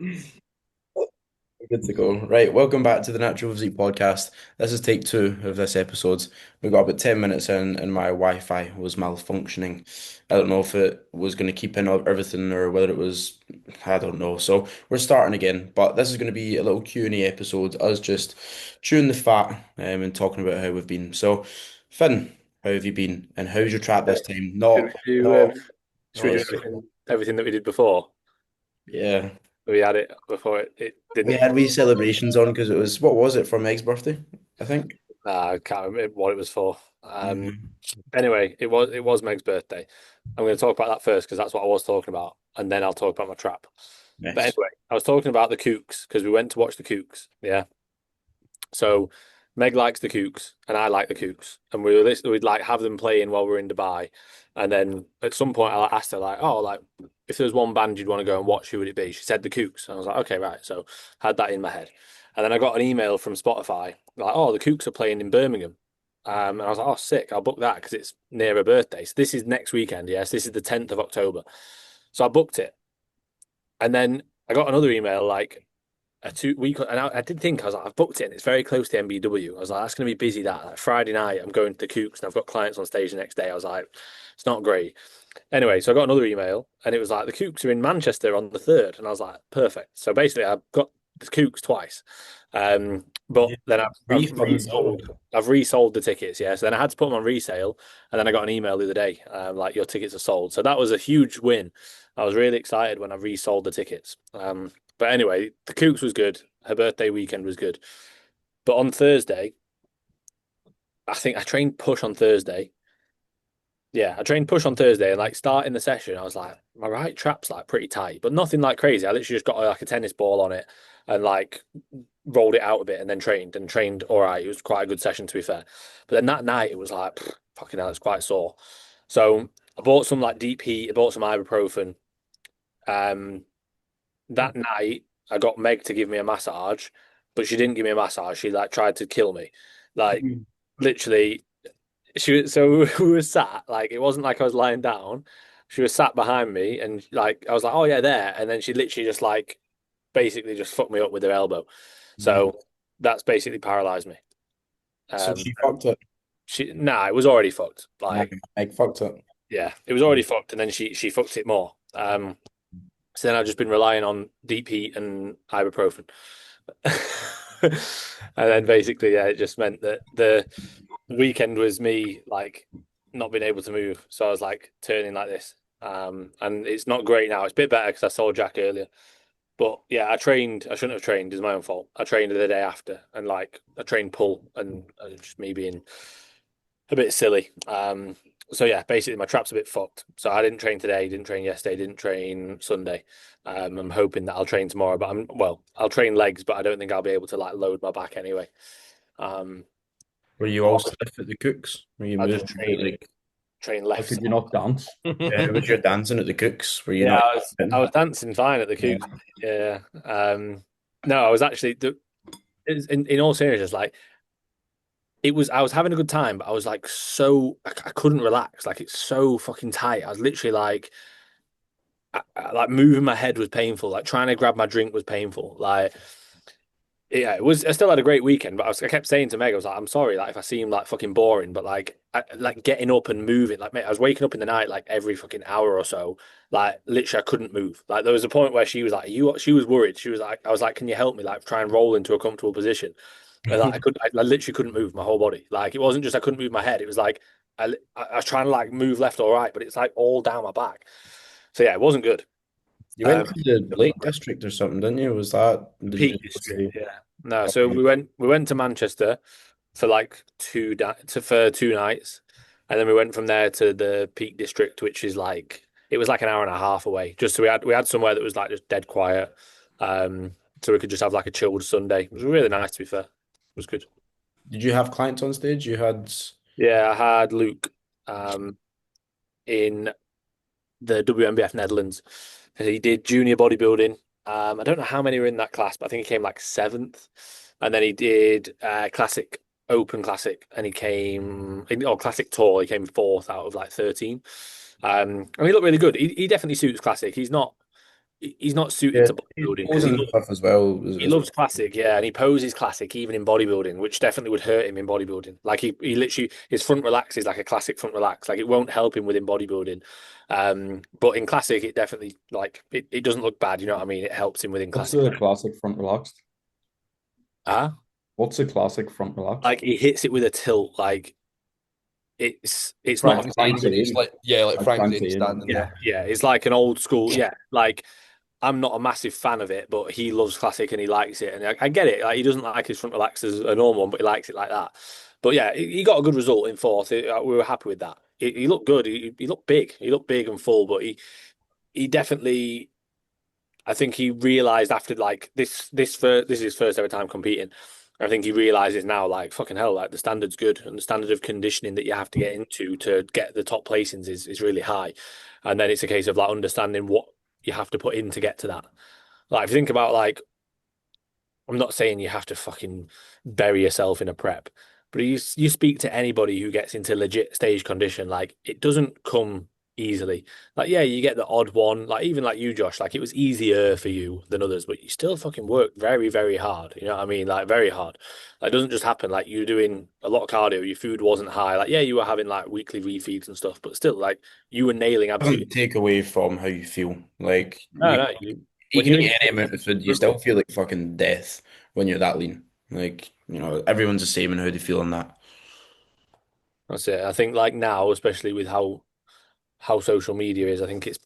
Good to go. Right, welcome back to the Natural Physique podcast. This is take two of this episode. We got about 10 minutes in and my Wi-Fi was malfunctioning. I don't know if it was going to keep in everything or whether it was, I don't know. So we're starting again, but this is going to be a little Q&A episode, us just chewing the fat and talking about how we've been. So, Finn, how have you been? And how's your trap this time? Should we Not, do this. everything that we did before? Yeah. We had it before it We didn't. had wee celebrations on because it was, what was it, for Meg's birthday, I think? I can't remember what it was for. Mhm. Anyway, it was Meg's birthday. I'm going to talk about that first because that's what I was talking about, and then I'll talk about my trap. But Nice. anyway, I was talking about the Kooks because we went to watch the Kooks. Yeah. So Meg likes the Kooks and I like the Kooks, and we'd like have them playing while we're in Dubai, and then at some point I asked her like, oh, like if there was one band you'd want to go and watch, who would it be? She said the Kooks, and I was like, okay, right. So I had that in my head, and then I got an email from Spotify like, oh, the Kooks are playing in Birmingham. And I was like, oh, sick! I'll book that because it's near her birthday. So this is next weekend. Yes, this is the 10th of October. So I booked it, and then I got another email like a 2 week, and I did think I was like, I've booked it, and it's very close to MBW. I was like, that's going to be busy. That like, Friday night, I'm going to the Kooks, and I've got clients on stage the next day. I was like, it's not great. Anyway, so I got another email, and it was like the Kooks are in Manchester on the third, and I was like, perfect. So basically, I've got the Kooks twice, but Yeah. then I've Refunds. Oh, resold the tickets. Yeah, so then I had to put them on resale, and then I got an email the other day, like your tickets are sold. So that was a huge win. I was really excited when I resold the tickets. But anyway, the Kooks was good. Her birthday weekend was good. But on Thursday, I think I trained push on Thursday. Yeah, I trained push on Thursday and like starting the session, I was like, my right trap's like pretty tight, but nothing like crazy. I literally just got like a tennis ball on it and like rolled it out a bit and then trained all right. It was quite a good session to be fair. But then that night it was like fucking hell, it's quite sore. So I bought some like deep heat, I bought some ibuprofen. Um, that night I got Meg to give me a massage, but she didn't give me a massage. She like tried to kill me. Like literally we were sat like it wasn't like I was lying down. She was sat behind me and like I was like, oh yeah, there. And then she literally just like basically just fucked me up with her elbow. So that's basically paralyzed me. so Um she fucked it. it was already fucked. Nah, Like, Meg fucked it. yeah, it was already fucked and then she fucked it more. So then I've just been relying on deep heat and ibuprofen. And then basically, yeah, it just meant that the weekend was me like not being able to move. So I was like turning like this. And it's not great now. It's a bit better because I saw Jack earlier. But yeah, I trained. I shouldn't have trained. It's my own fault. I trained the day after, and like I trained pull, and just me being a bit silly. So yeah, basically my trap's a bit fucked. So I didn't train today, didn't train yesterday, didn't train Sunday. I'm hoping that I'll train tomorrow, but I'll train legs, but I don't think I'll be able to like load my back anyway. Um, Were you all stiff at the Cooks? Were you I'll just moving about train like, left How could you side. not dance? how was your dancing at the Cooks? Were you Yeah, not? I was dancing fine at the Yeah. Coops. Yeah. No, I was actually in all seriousness, like I was having a good time, but I was like I couldn't relax. Like it's so fucking tight. I was literally like like moving my head was painful. Like trying to grab my drink was painful. Like yeah, it was. I still had a great weekend, but I kept saying to Meg, I was like, I'm sorry, like if I seem like fucking boring, but like getting up and moving, like mate, I was waking up in the night like every fucking hour or so. Like literally, I couldn't move. Like there was a point where she was like, "You," she was worried. She was like, I was like, "Can you help me? Like try and roll into a comfortable position." And like I literally couldn't move my whole body. Like it wasn't just I couldn't move my head. It was like I was trying to like move left or right, but it's like all down my back. So yeah, it wasn't good. You went Um, to the Lake District or something, didn't you? Was that? Did you Peak just go District, to? yeah. No, so Okay. we went to Manchester for like for 2 nights, and then we went from there to the Peak District, which is like it was like an hour and a half away. Just so we had somewhere that was like just dead quiet, so we could just have like a chilled Sunday. It was really nice to be fair. It was good. Did you have clients on stage? You had. Yeah, I had Luke um in the WMBF Netherlands. He did junior bodybuilding. I don't know how many were in that class, but I think he came like seventh. And then he did classic, open classic, and or classic tour. He came fourth out of like 13. And he looked really good. He definitely suits classic. He's not. he's not suited Yeah, to he's bodybuilding because posing and stuff as well. he loves classic, yeah, and he poses classic even in bodybuilding, which definitely would hurt him in bodybuilding. Like he literally his front relax is like a classic front relax. Like it won't help him within bodybuilding. But in classic, it definitely like it doesn't look bad. You know what I mean? It helps him within What's classic. the classic front relaxed? Ah, What's the classic front relaxed? like he hits it with a tilt. Like it's not a Frank Frank Frank fake. Zane, it's Zane. like yeah, like Like Frank Frank Zane Zane. standing Yeah, there. yeah. It's like an old school. Yeah, like I'm not a massive fan of it, but he loves classic and he likes it, and I get it. Like he doesn't like his front relax as a normal one, but he likes it like that. But yeah, he got a good result in fourth. We were happy with that. He looked good. He looked big. He looked big and full, but he definitely. I think he realized after like this is his first ever time competing. I think he realizes now, like fucking hell, like the standard's good and the standard of conditioning that you have to get into to get the top placings is really high. And then it's a case of like understanding what you have to put in to get to that. Like if you think about like I'm not saying you have to fucking bury yourself in a prep, but you speak to anybody who gets into legit stage condition, like it doesn't come easily. Like yeah, you get the odd one, like even like you, Josh, like it was easier for you than others, but you still fucking work very, very hard. You know what I mean? Like very hard. Like, it doesn't just happen. Like you're doing a lot of cardio, your food wasn't high. Like yeah, you were having like weekly refeeds and stuff, but still, like you were nailing absolutely. Doesn't take away from how you feel. Like No, you, no. you When can you're eat in, any amount of food, you still feel like fucking death when you're that lean. Like, everyone's the same and how they feel on that. that's it. I think like now, especially with how social media is, I think it's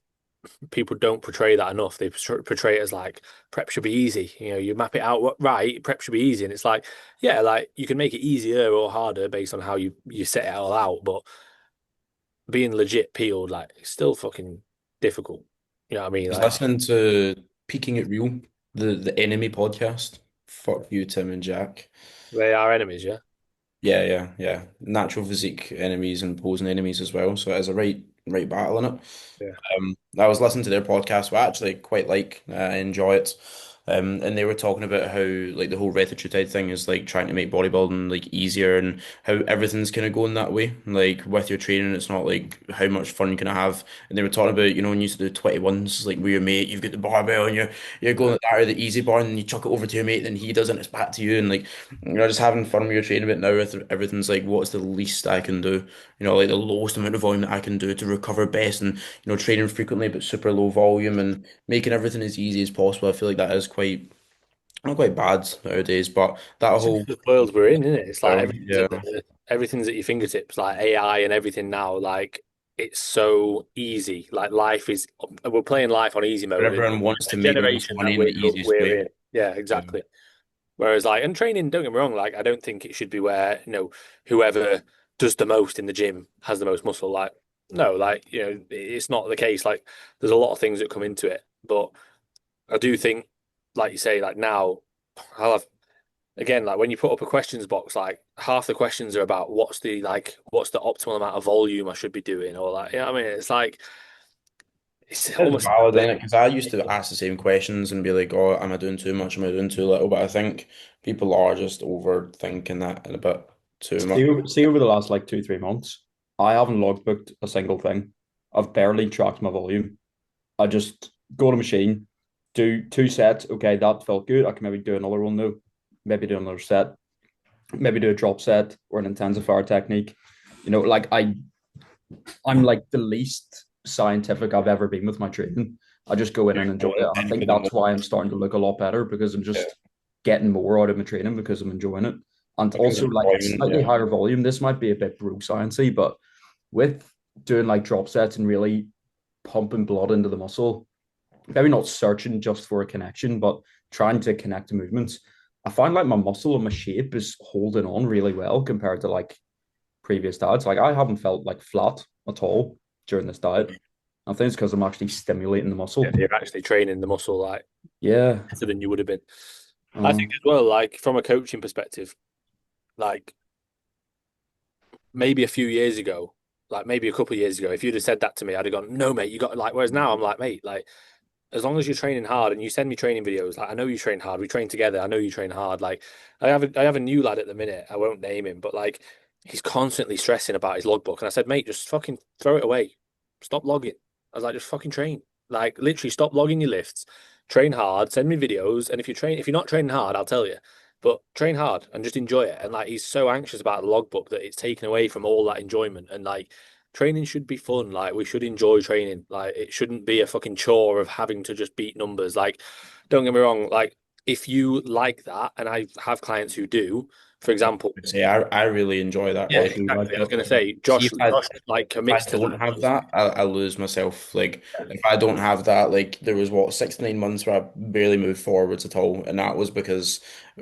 people don't portray that enough. They portray it as like prep should be easy. You know, you map it out right, prep should be easy, and it's like, yeah, like you can make it easier or harder based on how you set it all out. But being legit peeled, like, it's still fucking difficult. You know what I mean? I was Like listening to Peaking It Real, the Enemy podcast. Fuck you, Tim and Jack. they are enemies, yeah. Yeah, yeah, yeah. Natural physique enemies and posing enemies as well. So it is a right battle in it. Yeah. I was listening to their podcast, which I actually quite like. I enjoy it. And they were talking about how like the whole retatrutide thing is like trying to make bodybuilding like easier and how everything's kind of going that way. Like with your training, it's not like how much fun can I have. And they were talking about, when you used to do 21s, like with your mate, you've got the barbell and you're going at that or the easy bar and you chuck it over to your mate, then he does it and it's back to you and like just having fun with your training. But now with everything's like what's the least I can do? Like the lowest amount of volume that I can do to recover best and training frequently but super low volume and making everything as easy as possible. I feel like that is quite not quite bad nowadays, but that It's whole just the world we're in, isn't it? It's like yeah, everything's at your fingertips, like AI and everything now. Like it's so easy. Like life is, we're playing life on easy but mode. everyone wants A to make the most generation money that in the we're easiest we're way. in. Yeah, Yeah. exactly. Whereas like, and training, don't get me wrong, like I don't think it should be where, whoever does the most in the gym has the most muscle. Like, no, like, it's not the case. Like, there's a lot of things that come into it. But I do think, like you say, like now, I'll have, again, like when you put up a questions box, like half the questions are about what's the optimal amount of volume I should be doing, or like, what I mean? It's like, it's It's almost valid, isn't it? Because I used to ask the same questions and be like, "Oh, am I doing too much? Am I doing too little?" But I think people are just overthinking that a bit too much. See over the last like 2, 3 months, I haven't logbooked a single thing. I've barely tracked my volume. I just go to machine, do 2 sets. Okay, that felt good. I can maybe do another one though. Maybe do another set. Maybe do a drop set or an intensifier technique. I'm like the least scientific I've ever been with my training. I just go in and enjoy it. I think that's why I'm starting to look a lot better because I'm Yeah, just getting more out of my training because I'm enjoying it. And because also like a employment, slightly yeah. higher volume. This might be a bit bro sciencey, but with doing like drop sets and really pumping blood into the muscle, maybe not searching just for a connection, but trying to connect to movements. I find like my muscle and my shape is holding on really well compared to like previous diets. Like I haven't felt like flat at all during this diet. I think it's because I'm actually stimulating the yeah, muscle. you're actually training the muscle like Yeah. better than you would have been. I think Um, as well, like from a coaching perspective, like maybe a few years ago, like maybe a couple of years ago, if you'd have said that to me, I'd have gone, no, mate, you got like. Whereas now I'm like, mate, like as long as you're training hard and you send me training videos, like I know you train hard, we train together, I know you train hard. Like I have a new lad at the minute, I won't name him, but like he's constantly stressing about his logbook, and I said, mate, just fucking throw it away, stop logging. I was like, just fucking train. Like literally stop logging your lifts, train hard, send me videos, and if you're not training hard, I'll tell you. But train hard and just enjoy it. And like he's so anxious about the logbook that it's taken away from all that enjoyment. And like training should be fun. Like we should enjoy training. Like it shouldn't be a fucking chore of having to just beat numbers. Like, don't get me wrong, like if you like that, and I have clients who do, for example, Say I really enjoy that. yeah, I do like exactly. I was that. gonna say See Josh like if I commits to don't that. have that, I lose myself. Like if I don't have that, like there was what 6 to 9 months where I barely moved forwards at all, and that was because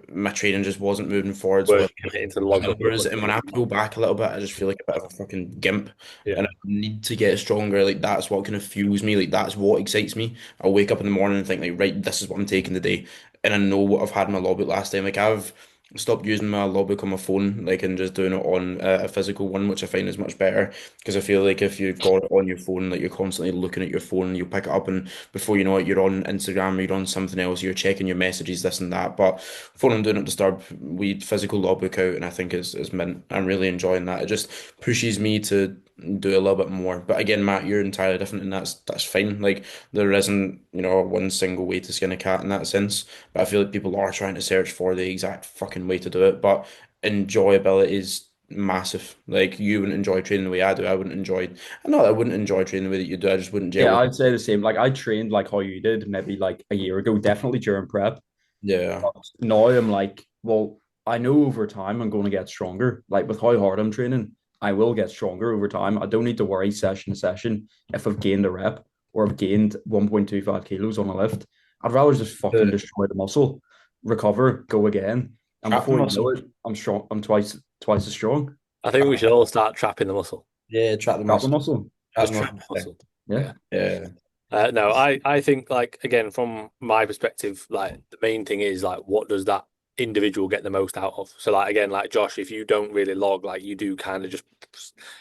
my training just wasn't moving forwards We're with committing to the logbook. numbers. And when I pull back a little bit, I just feel like a bit of a fucking gimp, and Yeah. I need to get stronger. Like that's what kind of fuels me. Like that's what excites me. I'll wake up in the morning and think like, right, this is what I'm taking today, and I know what I've had in my logbook last time. Like I've stopped using my logbook on my phone, like and just doing it on a physical one, which I find is much better because I feel like if you've got it on your phone, like you're constantly looking at your phone, you'll pick it up, and before you know it, you're on Instagram, or you're on something else, you're checking your messages, this and that. But phone and do not disturb, we physical logbook out, and I think is mint. I'm really enjoying that. It just pushes me to do a little bit more. But again, Matt, you're entirely different, and that's fine. Like there isn't, one single way to skin a cat in that sense. But I feel like people are trying to search for the exact fucking way to do it. But enjoyability is massive. Like you wouldn't enjoy training the way I do. I wouldn't enjoy. Not that I wouldn't enjoy training the way that you do. I just wouldn't gel Yeah, with. I'd say the same. Like I trained like how you did maybe like a year ago, definitely during prep. Yeah. But now I'm like, well, I know over time I'm going to get stronger. Like with how hard I'm training, I will get stronger over time. I don't need to worry session to session if I've gained a rep or I've gained 1.25 kilos on a lift. I'd rather just fucking The destroy the muscle, recover, go again. And trap the before you know muscle. it, I'm strong. I'm twice as strong. I think we should all start trapping the muscle. Yeah, trap the Got the muscle. muscle. Trap Just the trap muscle. the muscle. Yeah. Yeah. Yeah. No, I think like again from my perspective, like the main thing is like what does that individual get the most out of? So like again, like Josh, if you don't really log, like you do kind of just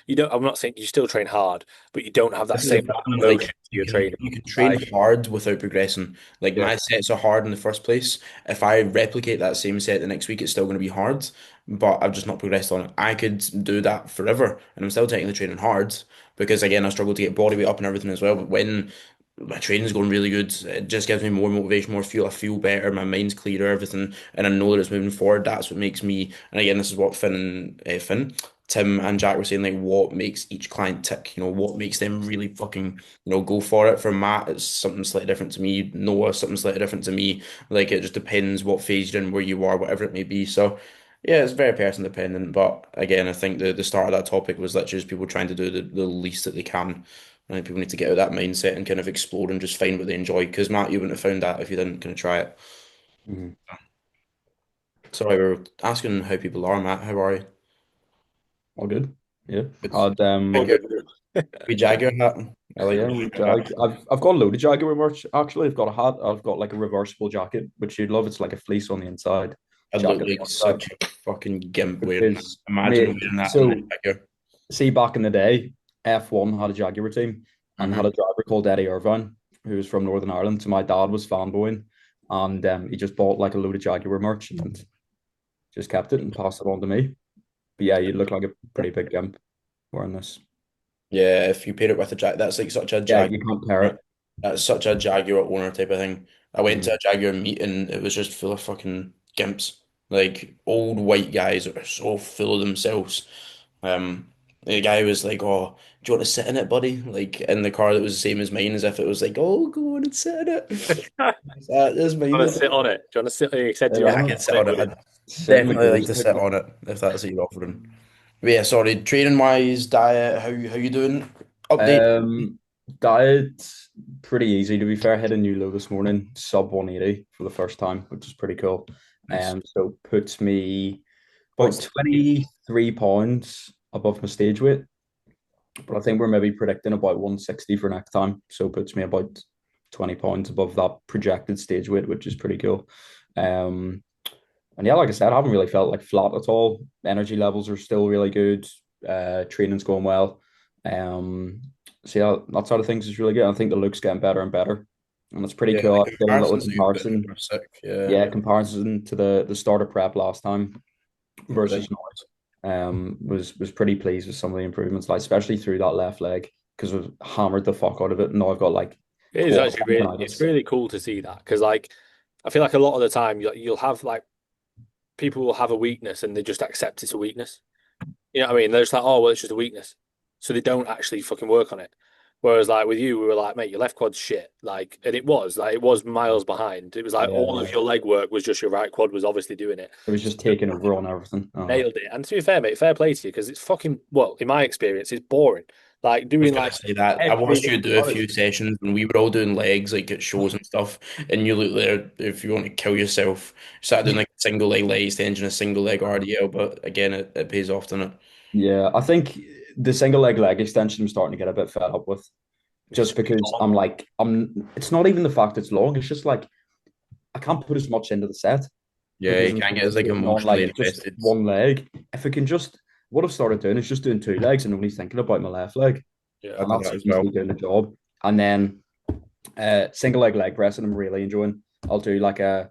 you don't. I'm not saying you still train hard, but you don't have that This is the same amount thing, of like emotion to your training. you can train Like hard without progressing. Like yeah, my sets are hard in the first place. If I replicate that same set the next week, it's still going to be hard, but I've just not progressed on it. I could do that forever, and I'm still technically training hard because again, I struggle to get body weight up and everything as well. But when my training's going really good, it just gives me more motivation, more fuel. I feel better, my mind's clearer, everything, and I know that it's moving forward. That's what makes me. And again, this is what Tim and Jack were saying, like what makes each client tick, what makes them really fucking, go for it. For Matt, it's something slightly different to me. Noah, something slightly different to me. Like it just depends what phase you're in, where you are, whatever it may be. So yeah, it's very person dependent. But again, I think the start of that topic was literally just people trying to do the least that they can. I think people need to get out of that mindset and kind of explore and just find what they enjoy. Because Matt, you wouldn't have found that if you didn't kind of try it. Mhm. Sorry, we were asking how people are, Matt. How are you? All good. Yeah. Good. I'd all good. We Jaguar hat. I like Yeah, the we Jaguar jag. hat. I've got a load of Jaguar merch. Actually, I've got a hat. I've got like a reversible jacket, which you'd love. It's like a fleece on the inside, I'd look jacket like on the outside. such a fucking gimp Which wearing that. is Imagine mate. wearing that in the So Jaguar. see, back in the day, F1 had a Jaguar team and had Hmm. a driver called Eddie Irvine, who was from Northern Ireland. So my dad was fanboying, and he just bought like a load of Jaguar merch and just kept it and passed it on to me. But yeah, you'd look like a pretty big gimp wearing this. Yeah, if you pair it with a Jag, that's like such a Yeah, Jaguar. you can't pair it. That's such a Jaguar owner type of thing. I went to Mhm. a Jaguar meeting. It was just full of fucking gimps, like old white guys that are so full of themselves. The guy was like, "Oh, do you want to sit in it, buddy?" Like in the car that was the same as mine, as if it was like, "Oh, go on and sit in it." That's Do you mine. want to sit on it? Do you want to sit? You said, "Do Sit you want Yeah, to I on can it. sit sit on on it, it. buddy?" I'd Sit in the definitely like goals. to sit on it if that's what you're offering. But yeah, sorry. Training wise, diet, how you doing? Update. Um, Diet pretty easy to be fair. Hit a new low this morning, sub 180 for the first time, which is pretty cool. Nice. So puts me about What's 23 pounds above my stage weight, but I think we're maybe predicting about 160 for next time. So puts me about 20 pounds above that projected stage weight, which is pretty cool. Um, and yeah, like I said, I haven't really felt like flat at all. Energy levels are still really good. Training's going well. Um, so yeah, that side of things is really good. I think the look's getting better and better, and it's pretty Yeah, the cool. I did a little comparisons that you've put in comparison. are sick. Yeah, Yeah, comparison to the starter prep last time really. versus now. Was pretty pleased with some of the improvements, like especially through that left leg because I've hammered the fuck out of it. And now I've got like It is quad actually it's tendonitis. really cool to see that because like I feel like a lot of the time you'll have like people will have a weakness and they just accept it's a weakness. You know what I mean? They're just like, oh well, it's just a weakness, so they don't actually fucking work on it. Whereas like with you, we were like, mate, your left quad's shit. Like, and it was miles behind. It was like Yeah, all of your leg work was just your right quad was obviously doing it. it was So just taking over on everything. nailed it. And to be fair, mate, fair play to you because it's fucking well, in my experience, it's boring. Like I was doing gonna like say that. I every watched you do a few honestly, sessions when we were all doing legs, like at shows and stuff, and you look there if you want to kill yourself. You start doing like a single leg leg extension, a single leg RDL, but again, it pays off, doesn't it? Yeah, I think the single leg extension I'm starting to get a bit fed up with, it's just because I'm like, it's not even the fact it's long, it's just like I can't put as much into the set Yeah, because you I'm can't get as like concentrating on emotionally like just invested. one leg. If I can just, what I've started doing is just doing two legs and only thinking about my left leg, yeah. I and do that's that as well. usually doing the job. And then single leg press, and I'm really enjoying. I'll do like a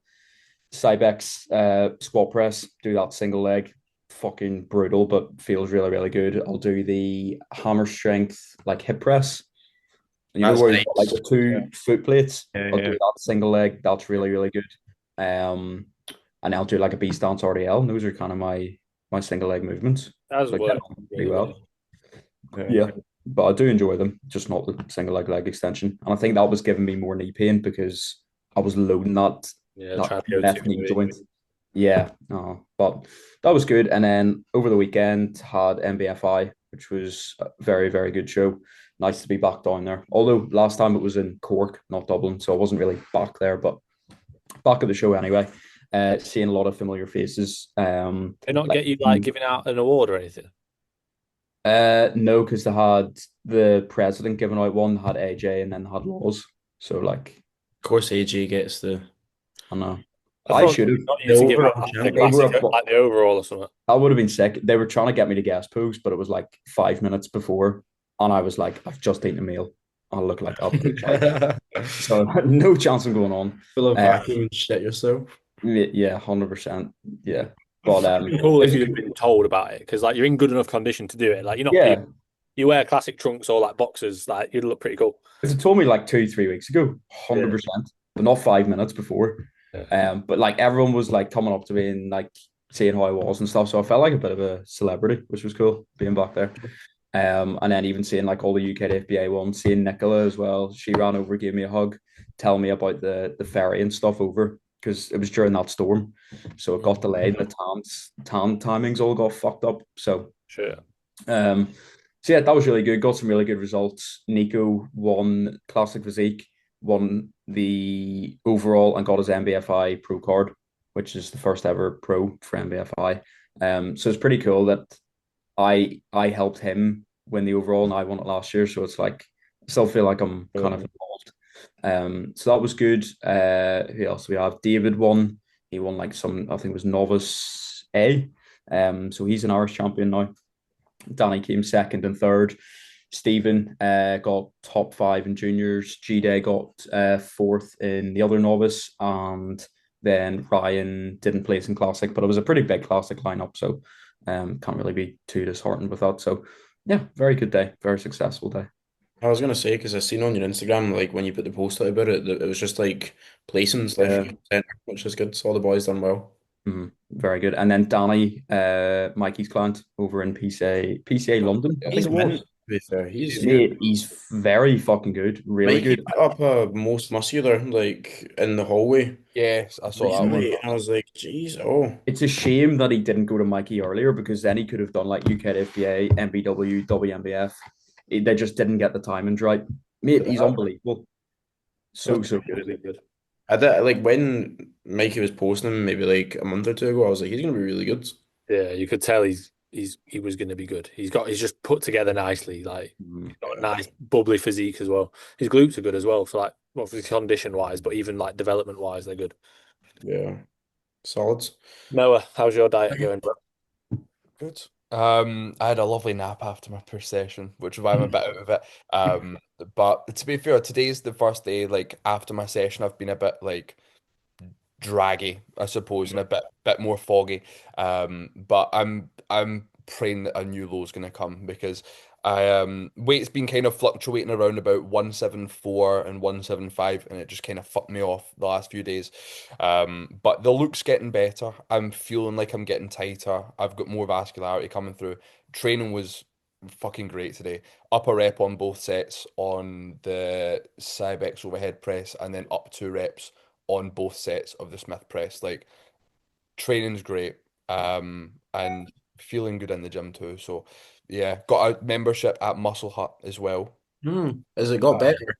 Cybex squat press, do that single leg, fucking brutal, but feels really, really good. I'll do the hammer strength like hip press. And you know That's where you've got like nice. the two foot plates? Yeah, I'll do yeah. that single leg. That's really, really good. Um, and I'll do like a B stance RDL. And those are kind of my single leg movements. That's So I get worked on pretty really well. well. Yeah. Yeah. But I do enjoy them, just not the single leg extension. And I think that was giving me more knee pain because I was loading Yeah, that trying to go too left knee heavy. joint. Yeah, no, but that was good. And then over the weekend had MBFI, which was a very, very good show. Nice to be back down there. Although last time it was in Cork, not Dublin, so I wasn't really back there, but back at the show anyway. Seeing a lot of familiar faces. They not Like get you like giving out an award or anything. no, because they had the president giving out one, had AJ, and then they had Laws. So like, Of course, AJ gets I know. I I thought should they have. got you the to give out overall like, the They were classic, a, like the overall or something. I would have been sick. They were trying to get me to guest pose, but it was like 5 minutes before, and I was like, I've just eaten a meal. I look like absolute shite. chunk. So no chance of going on. Full of Uh, vacuum and shit yourself. yeah, 100%. Yeah, but Cool if it's you'd been told about it because like you're in good enough condition to do it. Like you're not yeah. people. You wear classic trunks or like boxers, like you'd look pretty cool. If it told me like 2, 3 weeks ago, Yeah. 100%, but not 5 minutes before. Yeah. But like everyone was like coming up to me and like saying how I was and stuff. So I felt like a bit of a celebrity, which was cool being back there. And then even seeing like all the UK FBA ones, seeing Nicola as well. She ran over, gave me a hug, telling me about the ferry and stuff over because it was during that storm. So it got delayed and the tan timings all got fucked up. Sure. Um so yeah, that was really good. Got some really good results. Nico won Classic Physique, won the overall and got his MBFI Pro card, which is the first ever pro for MBFI. So it's pretty cool that I helped him win the overall and I won it last year. So it's like I still feel like I'm kind of Um, involved. So that was good. Who else we have? David won. He won like some, I think it was novice A. So he's an Irish champion now. Danny came second and third. Stephen got top five in juniors. G Day got fourth in the other novice, and then Ryan didn't place in classic, but it was a pretty big classic lineup, so can't really be too disheartened with that. So yeah, very good day, very successful day. I was gonna say because I seen on your Instagram like when you put the post out about it, that it was just like placings left, Yeah, right, center, which is good. So all the boys done well. very good. And then Danny, Mikey's client over in PCA London, I think He's it mint. was. To be fair, He's he's good. Mate, he's very fucking good, really Mikey good. put up a most muscular like in the hallway Yes, I saw that one. recently, and I was like, "Geez, oh." It's a shame that he didn't go to Mikey earlier because then he could have done like UKFBA, MBW, WMBF. They just didn't get the timings right. Mate, he's unbelievable. So, Looks so good. really good. I did, like when Mikey was posting him maybe like a month or two ago, I was like, he's gonna be really good. Yeah, you could tell he was going to be good. He's just put together nicely. Like Mm. he's got a nice bubbly physique as well. His glutes are good as well for like well for condition wise, but even like development wise, they're good. Yeah, solids. Noah, how's your diet going, bro? Good. I had a lovely nap after my push session, which is why I'm a bit out of it. But to be fair, today's the first day, like after my session, I've been a bit like draggy, I suppose, and a bit more foggy. But I'm praying that a new low is gonna come because Weight's been kind of fluctuating around about 174 and 175, and it just kind of fucked me off the last few days. But the look's getting better. I'm feeling like I'm getting tighter. I've got more vascularity coming through. Training was fucking great today. Upper rep on both sets on the Cybex overhead press, and then up 2 reps on both sets of the Smith press. Like training's great. And feeling good in the gym too. So yeah, got a membership at Muscle Hut as well. Has it got Uh, better?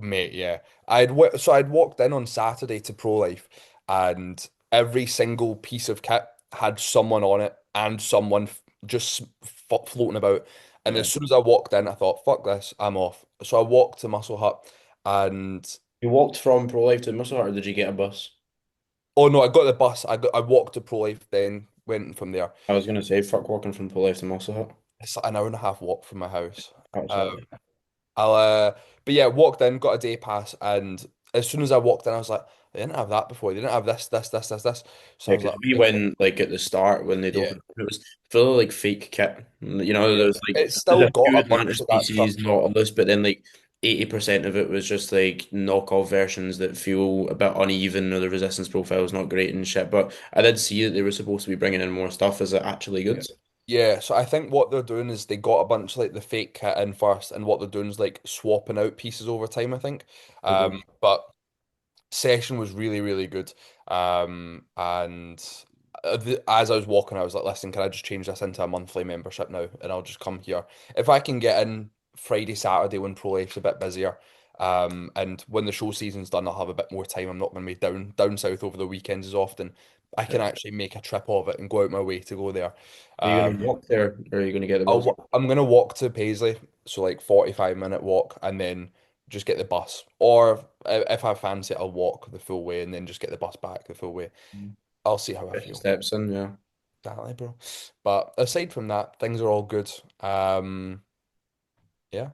Mate, yeah. I'd walked in on Saturday to Pro Life, and every single piece of kit had someone on it and someone just floating about. And Yeah. as soon as I walked in, I thought, "Fuck this, I'm off." So I walked to Muscle Hut, and You walked from Pro Life to Muscle or did you get a bus? oh no, I got the bus. I walked to Pro Life, then went from there. I was gonna say, fuck walking from Pro Life to Muscle Hut. It's like an hour and a half walk from my house. That's Um, it. I'll but yeah, walked in, got a day pass, and as soon as I walked in, I was like, they didn't have that before. They didn't have this. So I Yeah, was because like, we went like at the start when they'd yeah, opened, it was full of like fake kit. yeah. There's like It's there's still a got few a bunch advanced of that stuff species, in it. not a list, but then like 80% of it was just like knockoff versions that feel a bit uneven or the resistance profile is not great and shit. But I did see that they were supposed to be bringing in more stuff. Is it actually good? Yeah, so I think what they're doing is they got a bunch of like the fake kit in first, and what they're doing is like swapping out pieces over time, I think. Okay. But session was really, really good. And as I was walking, I was like, listen, can I just change this into a monthly membership now? And I'll just come here. If I can get in Friday, Saturday when Pro Life's a bit busier, and when the show season's done, I'll have a bit more time. I'm not going to be down south over the weekends as often. I Yeah. can actually make a trip of it and go out my way to go there. Are you gonna Um, walk there or are you gonna get the bus? I'm gonna walk to Paisley, so like 45-minute walk, and then just get the bus. Or if I fancy it, I'll walk the full way and then just get the bus back the full way. I'll see how I Get your feel. steps in, yeah. Exactly, bro. But aside from that, things are all good. Yeah,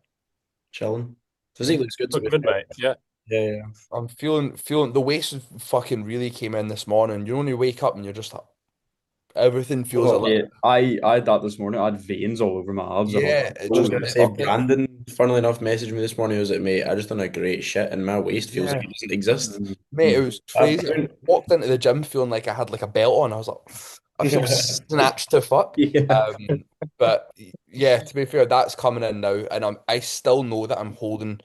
Chilling. yeah. Physique looks good to Look be good, fair. mate. Yeah. Yeah, yeah. I'm feeling the waist fucking really came in this morning. You only wake up and you're just like everything feels a Oh, little. Yeah, I had that this morning. I had veins all over my abs. I was Yeah, like, it I was just gonna holy say fuck. Brandon, funnily enough, messaged me this morning. He was like, mate, I just done a great shit and my waist feels like yeah. it doesn't exist. Mate, it was crazy. I Brilliant. walked into the gym feeling like I had like a belt on. I was like, I feel snatched to fuck. Yeah. But yeah, to be fair, that's coming in now, and I still know that I'm holding,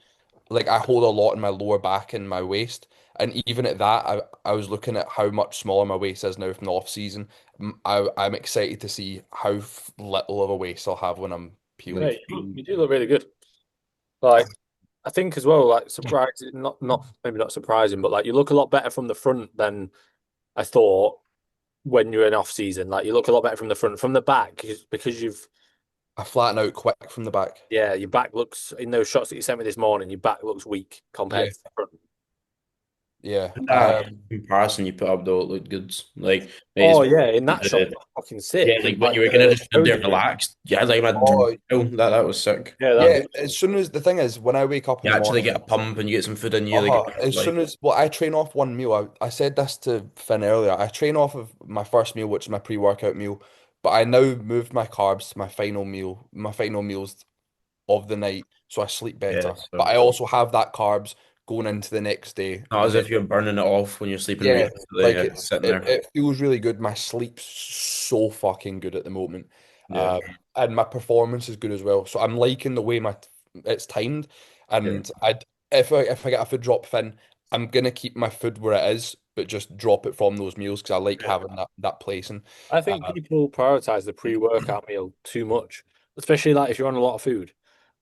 like I hold a lot in my lower back and my waist, and even at that, I was looking at how much smaller my waist is now from the off season. I'm excited to see how little of a waist I'll have when I'm peeled. Mate, you do look really good. Like, I think as well, like surprising, not maybe not surprising, but like you look a lot better from the front than I thought when you're in off season. Like you look a lot better from the front, from the back because you've I flatten out quick from the back. yeah, your back looks in those shots that you sent me this morning. Your back looks weak Yeah, compared to the front. yeah. That comparison you put up though, it looked good. Like, mate, Oh it's yeah, in that shot, the, it was fucking yeah, sick. like when you Like were kind of just stood Showed there you. relaxed. Yeah, like my oh that was sick. Yeah, that yeah, was as soon as the thing is, when I wake up in You the actually morning, get a pump and you get some food in you, like, as like soon as, well, I train off one meal. I said this to Finn earlier. I train off of my first meal, which is my pre-workout meal, but I now moved my carbs to my final meal, my final meals of the night, so I sleep yeah, better. But so I also have that carbs going into the next day, not and as then if you're burning it off when you're sleeping yeah, repeatedly, like yeah, sitting it, there. it feels really good. My sleep's so fucking good at the moment. Yeah. And my performance is good as well. So I'm liking the way my it's timed. Yeah. And if I get a food drop in, I'm gonna keep my food where it is, but just drop it from those meals because I like Yeah. having that placing. I think Uh, people prioritize the pre-workout meal too much, especially like if you're on a lot of food.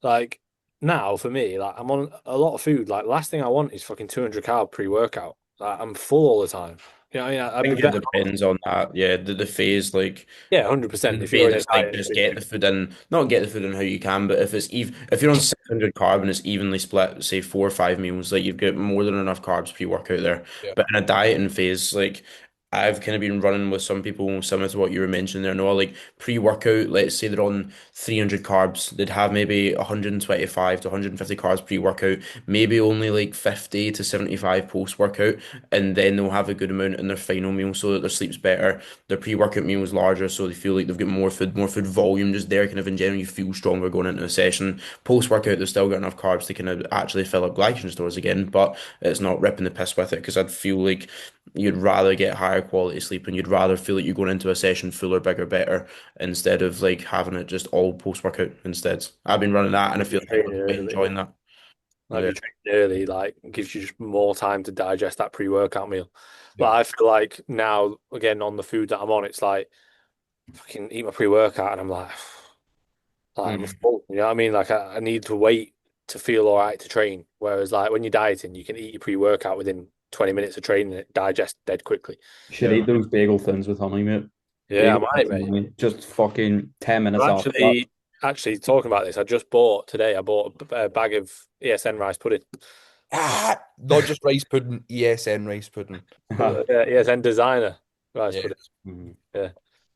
Like now, for me, like I'm on a lot of food. Like last thing I want is fucking 200 carb pre-workout. Like, I'm full all the time. Yeah, I I'd be think it better. depends on that. Yeah, the phase, like Yeah, 100%. the If you're phase in a is like diet, just get the food in, not get the food in how you can, but if you're on 600 carb and it's evenly split, say 4 or 5 meals, like you've got more than enough carbs pre-workout there. yeah, But in a dieting phase, like I've kind of been running with some people similar to what you were mentioning there. No, like pre-workout, let's say they're on 300 carbs, they'd have maybe 125 to 150 carbs pre-workout, maybe only like 50 to 75 post-workout, and then they'll have a good amount in their final meal so that their sleep's better. Their pre-workout meal is larger, so they feel like they've got more food volume just there, kind of in general, you feel stronger going into a session. Post-workout, they've still got enough carbs to kind of actually fill up glycogen stores again, but it's not ripping the piss with it because I'd feel like you'd rather get higher quality sleep and you'd rather feel like you're going into a session fuller, bigger, better instead of like having it just all post workout instead. I've been running that and I If you feel like train I'm quite early, enjoying that. like if Yeah. you train early, like it gives you just more time to digest that pre-workout meal. Yeah. Like I feel like now again on the food that I'm on, it's like fucking eat my pre-workout and I'm like I'm Mm. full. You know what I mean? Like I need to wait to feel all right to train. Whereas like when you're dieting, you can eat your pre-workout within 20 minutes of training, it digests dead quickly. You should Yeah. eat those bagel thins with honey, mate. Yeah, I Bagel might, thins with mate. honey. Just fucking 10 minutes I'm after that. actually talking about this. I just bought today. I bought a bag of ESN rice pudding. Ah, not just rice pudding, ESN rice pudding. ESN designer rice Yeah. pudding. Mm. Yeah.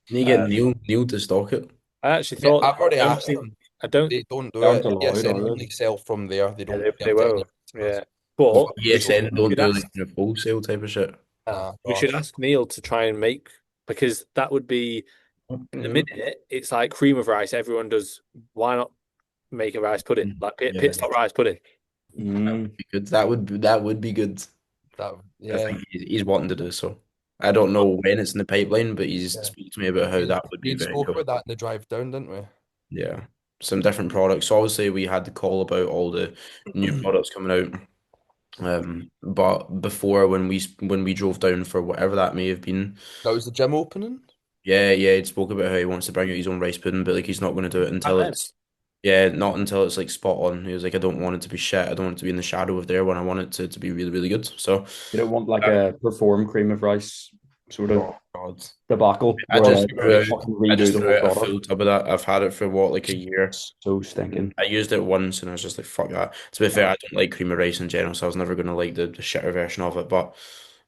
You get Uh, Neil to stock it. I actually Yeah, thought I've already I don't asked think them. I don't. They don't They do aren't it. allowed, ESN are they? only sell from there. They Yeah, don't they give to any will. customers. Yeah, but But we should ESN don't should do like ask kind of wholesale type of shit. Ah, we should gosh. ask Neil to try and make because that would be in a Mhm. minute. It's like cream of rice. Everyone does. Why not make a rice pudding like Yeah, pit stop rice pudding? that Mm. would be good. That would be good. That, I yeah. think he's wanting to do so. I don't know when it's in the pipeline, but he's Yeah. speaking to me about how We, that would be we very spoke cool. about that in the drive down, didn't we? Yeah, some different products. So obviously, we had the call about all the new products coming out. But before when we drove down for whatever that may have been, That was the gym opening? yeah, he spoke about how he wants to bring out his own rice pudding, but like he's not going to do it Back until then, it's not until it's like spot on. He was like, I don't want it to be shit. I don't want it to be in the shadow of their one. I want it to be really, really good. So, You don't want like uh, a perform cream of rice sort of oh God, debacle I where just they threw out fucking I redo just the threw whole out a product. full tub of that. I've had it for what like a year. So stinking. I used it once and I was just like, fuck that. To be fair, I don't like cream of rice in general, so I was never gonna like the shitter version of it. But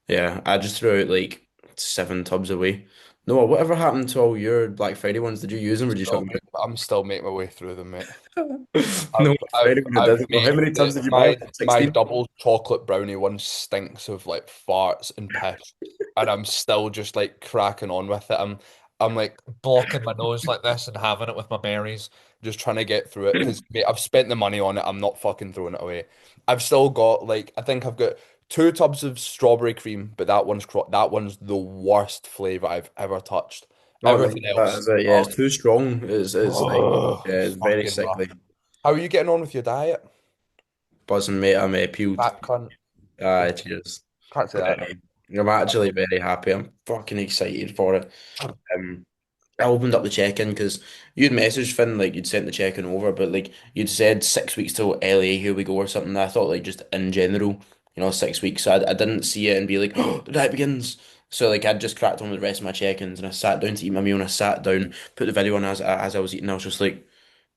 yeah, I just threw out like 7 tubs away. No, whatever happened to all your Black Friday ones? Did you use them or did you chuck them I'm still making my way through them, mate. out? No, Friday when it I've doesn't. Well, made how many tubs did you buy? my 16? double chocolate brownie one stinks of like farts and piss, and I'm still just like cracking on with it. I'm like blocking my nose like this and having it with my berries, just trying to get through it because mate, I've spent the money on it. I'm not fucking throwing it away. I've still got like I think I've got 2 tubs of strawberry cream, but that one's the worst flavor I've ever touched. Oh, no, Everything that else, is it. Yeah, it's too strong. It's like oh, yeah, it's very fucking rough. sickly. How are you getting on with your diet? Buzzing, mate. I'm peeled. Fat cunt. Cheers. Can't say that. I'm actually very happy. I'm fucking excited for it. Um, I opened up the check-in because you'd messaged Finn like you'd sent the check-in over, but like you'd said 6 weeks till LA, here we go or something. I thought like just in general, 6 weeks. So I didn't see it and be like, oh, the diet begins. So like I'd just cracked on with the rest of my check-ins and I sat down to eat my meal and I sat down, put the video on as I was eating. I was just like,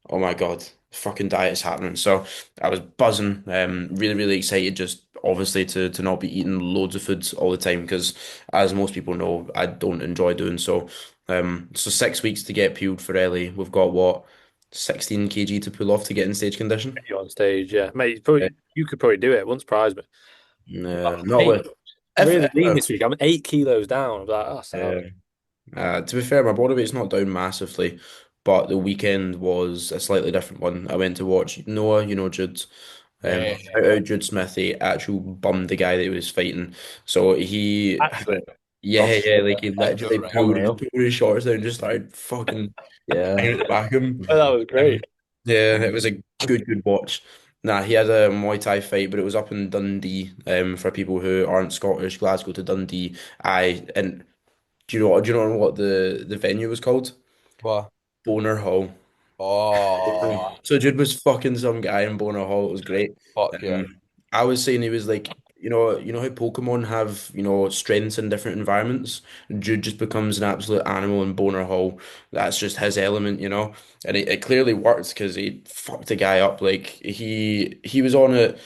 oh my God, fucking diet's happening. So I was buzzing, really, really excited just obviously to not be eating loads of foods all the time because as most people know, I don't enjoy doing so. So 6 weeks to get peeled for Ellie. We've got what, 16 kg to pull off to get in stage condition? you on stage, yeah, mate. Yeah. You could probably do it. It wouldn't surprise me. Not Hey, with really lean if this week. I'm 8 kilos down. I'm like, oh, yeah. sound. To be fair, my body weight's not down massively, but the weekend was a slightly different one. I went to watch Noah, Jude. Yeah, Shout out Jude Smith, he actual bummed the guy that he was fighting. So Actually, yeah, That's yeah, like he that's literally right. unreal. pulled his shorts down and just started fucking Yeah. hanging at the back of him. oh, that was Um, great. yeah, it was a good watch. Nah, he had a Muay Thai fight, but it was up in Dundee. For people who aren't Scottish, Glasgow to Dundee. And do you know what the venue was called? What? Boner Hall. Oh, So Jude was fucking some guy in Boner Hall. It was great. fuck yeah. I was saying he was like, how Pokemon have, strengths in different environments. Jude just becomes an absolute animal in Boner Hall. That's just his element. And it clearly worked because he fucked a guy up. Like he was on it,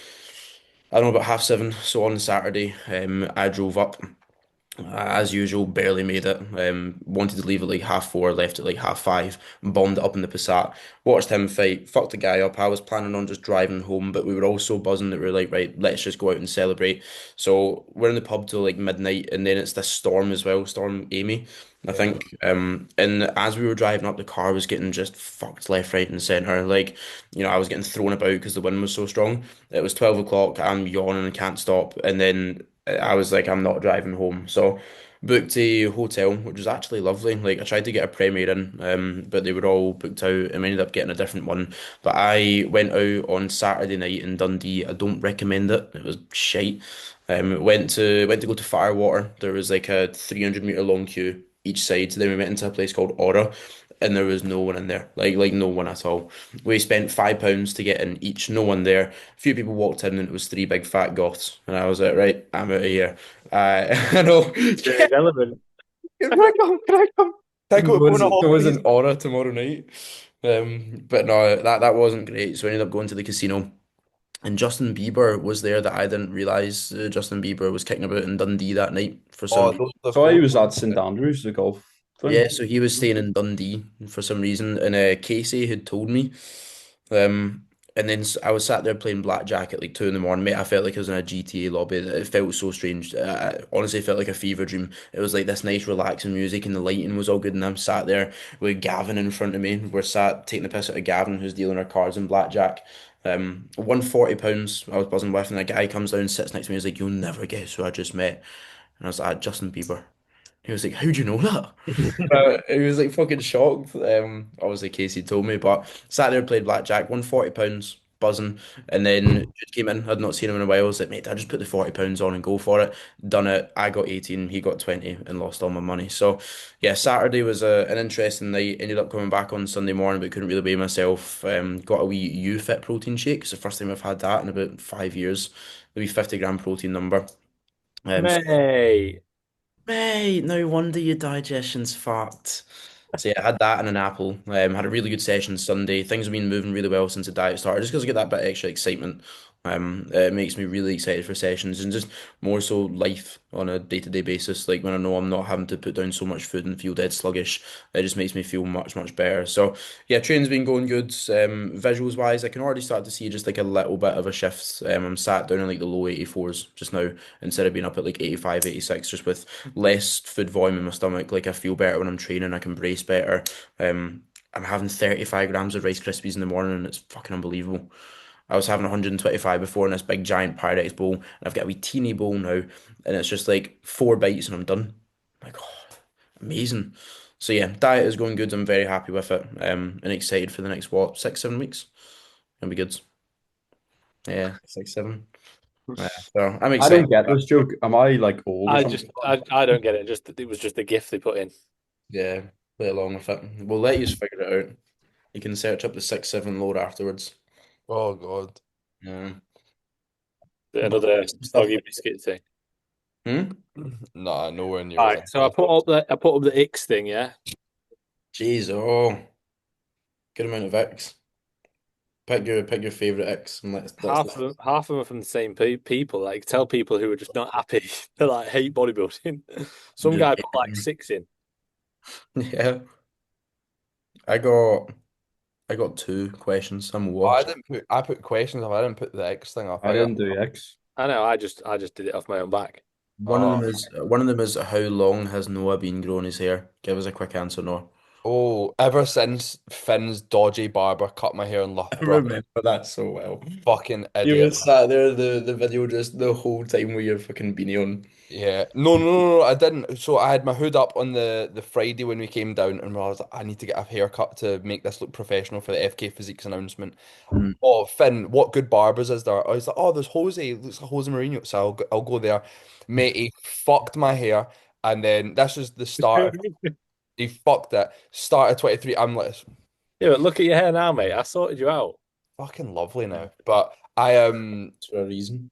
I don't know, about half 7. So on the Saturday, I drove up. As usual, barely made it. Wanted to leave at like half four, left at like half five, bombed it up in the Passat. Watched him fight, fucked the guy up. I was planning on just driving home, but we were all so buzzing that we were like, right, let's just go out and celebrate. So we're in the pub till like midnight, and then it's this storm as well, Storm Amy, I Yeah. think. And as we were driving up, the car was getting just fucked left, right, and center. Like, I was getting thrown about because the wind was so strong. It was 12 o'clock. I'm yawning and can't stop, and then I was like, I'm not driving home. So booked a hotel, which was actually lovely. Like I tried to get a Premier in, but they were all booked out, and we ended up getting a different one. But I went out on Saturday night in Dundee. I don't recommend it. It was shite. Went to go to Firewater. There was like a 300-meter long queue each side. So then we went into a place called Aura, and there was no one in there. Like no one at all. We spent £5 to get in each. No one there. A few people walked in, and it was three big fat goths. And I was like, right, I'm out of here. I know. Very relevant. Can I come? Can I come? Can I go on a There was holiday an Aura tomorrow night? But no, that wasn't great. So I ended up going to the casino. And Justin Bieber was there that I didn't realize Justin Bieber was kicking about in Dundee that night for some Oh, reason. the so I photo. was at St Andrews, the golf Yeah, thing. so he was staying in Dundee for some reason, and Casey had told me. Um, and then I was sat there playing blackjack at like 2 in the morning, mate. I felt like I was in a GTA lobby. It felt so strange. I honestly felt like a fever dream. It was like this nice, relaxing music, and the lighting was all good. And I'm sat there with Gavin in front of me. We're sat taking the piss out of Gavin, who's dealing our cards and blackjack. Won £40 I was buzzing with, and a guy comes down, sits next to me. He's like, "You'll never guess who I just met." And I was like, "Justin Bieber." He was like, "How do you know that?" He was like fucking shocked. Obviously Casey told me, but sat there, played blackjack, won £40, buzzing, and then Jude came in. I'd not seen him in a while. I was like, mate, I just put the £40 on and go for it. Done it. I got 18, he got 20, and lost all my money. So, yeah, Saturday was an interesting night. Ended up coming back on Sunday morning, but couldn't really weigh myself. Got a wee U-Fit protein shake. It's the first time I've had that in about 5 years. The wee 50 gram protein number. So Mate. Mate, no wonder your digestion's fucked. So yeah, I had that and an apple. Had a really good session Sunday. Things have been moving really well since the diet started, just because I get that bit extra excitement. It makes me really excited for sessions and just more so life on a day-to-day basis. Like when I know I'm not having to put down so much food and feel dead sluggish, it just makes me feel much, much better. So yeah, training's been going good. Visuals wise, I can already start to see just like a little bit of a shift. I'm sat down in like the low 84s just now instead of being up at like 85, 86, just with less food volume in my stomach. Like I feel better when I'm training. I can brace better. I'm having 35 grams of Rice Krispies in the morning, and it's fucking unbelievable. I was having 125 before in this big giant Pyrex bowl, and I've got a wee teeny bowl now, and it's just like 4 bites and I'm done. Like, oh, amazing. So yeah, diet is going good. I'm very happy with it. And excited for the next what, 6, 7 weeks. It'll be good. Yeah, 6, 7. So I'm I excited. don't get this joke. Am I like old or something? I don't get it. Just it was just a gift they put in. Yeah, play along with it. We'll let you figure it out. You can search up the 6, 7 load afterwards. Oh God. Yeah. But Another some stuff soggy like biscuit thing. hmm? Nah, nowhere near All as right, so unhealthy. I put up the Icks thing, yeah. Jeez, oh, good amount of X. Pick your favorite X and let's Half of them are from the same people. Like tell people who are just not happy. They like hate bodybuilding. Some just guy put like 6 in. yeah. I got I got 2 questions. I'm Oh, washed. I put questions up. I didn't put the X thing up. I didn't do X. I know. I just did it off my own back. Oh, One of them is how long has Noah been growing his hair? Give us a quick answer, Noah. oh, ever since Finn's dodgy barber cut my hair in I Loughborough, remember that so well. fucking You were idiot. sat there the video just the whole time with your fucking beanie on. Yeah, no, I didn't. So I had my hood up on the Friday when we came down, and I was like, I need to get a haircut to make this look professional for the FK Physiques announcement. Mm. Oh, Finn, what good barbers is there? I was like, oh, there's Jose, looks like Jose Mourinho, so I'll go there. Mate, he fucked my hair, and then this is the start. He fucked it. Start of 23. I'm like, it's Yeah, but look at your hair now, mate. I sorted you out. fucking lovely now. But I For a reason.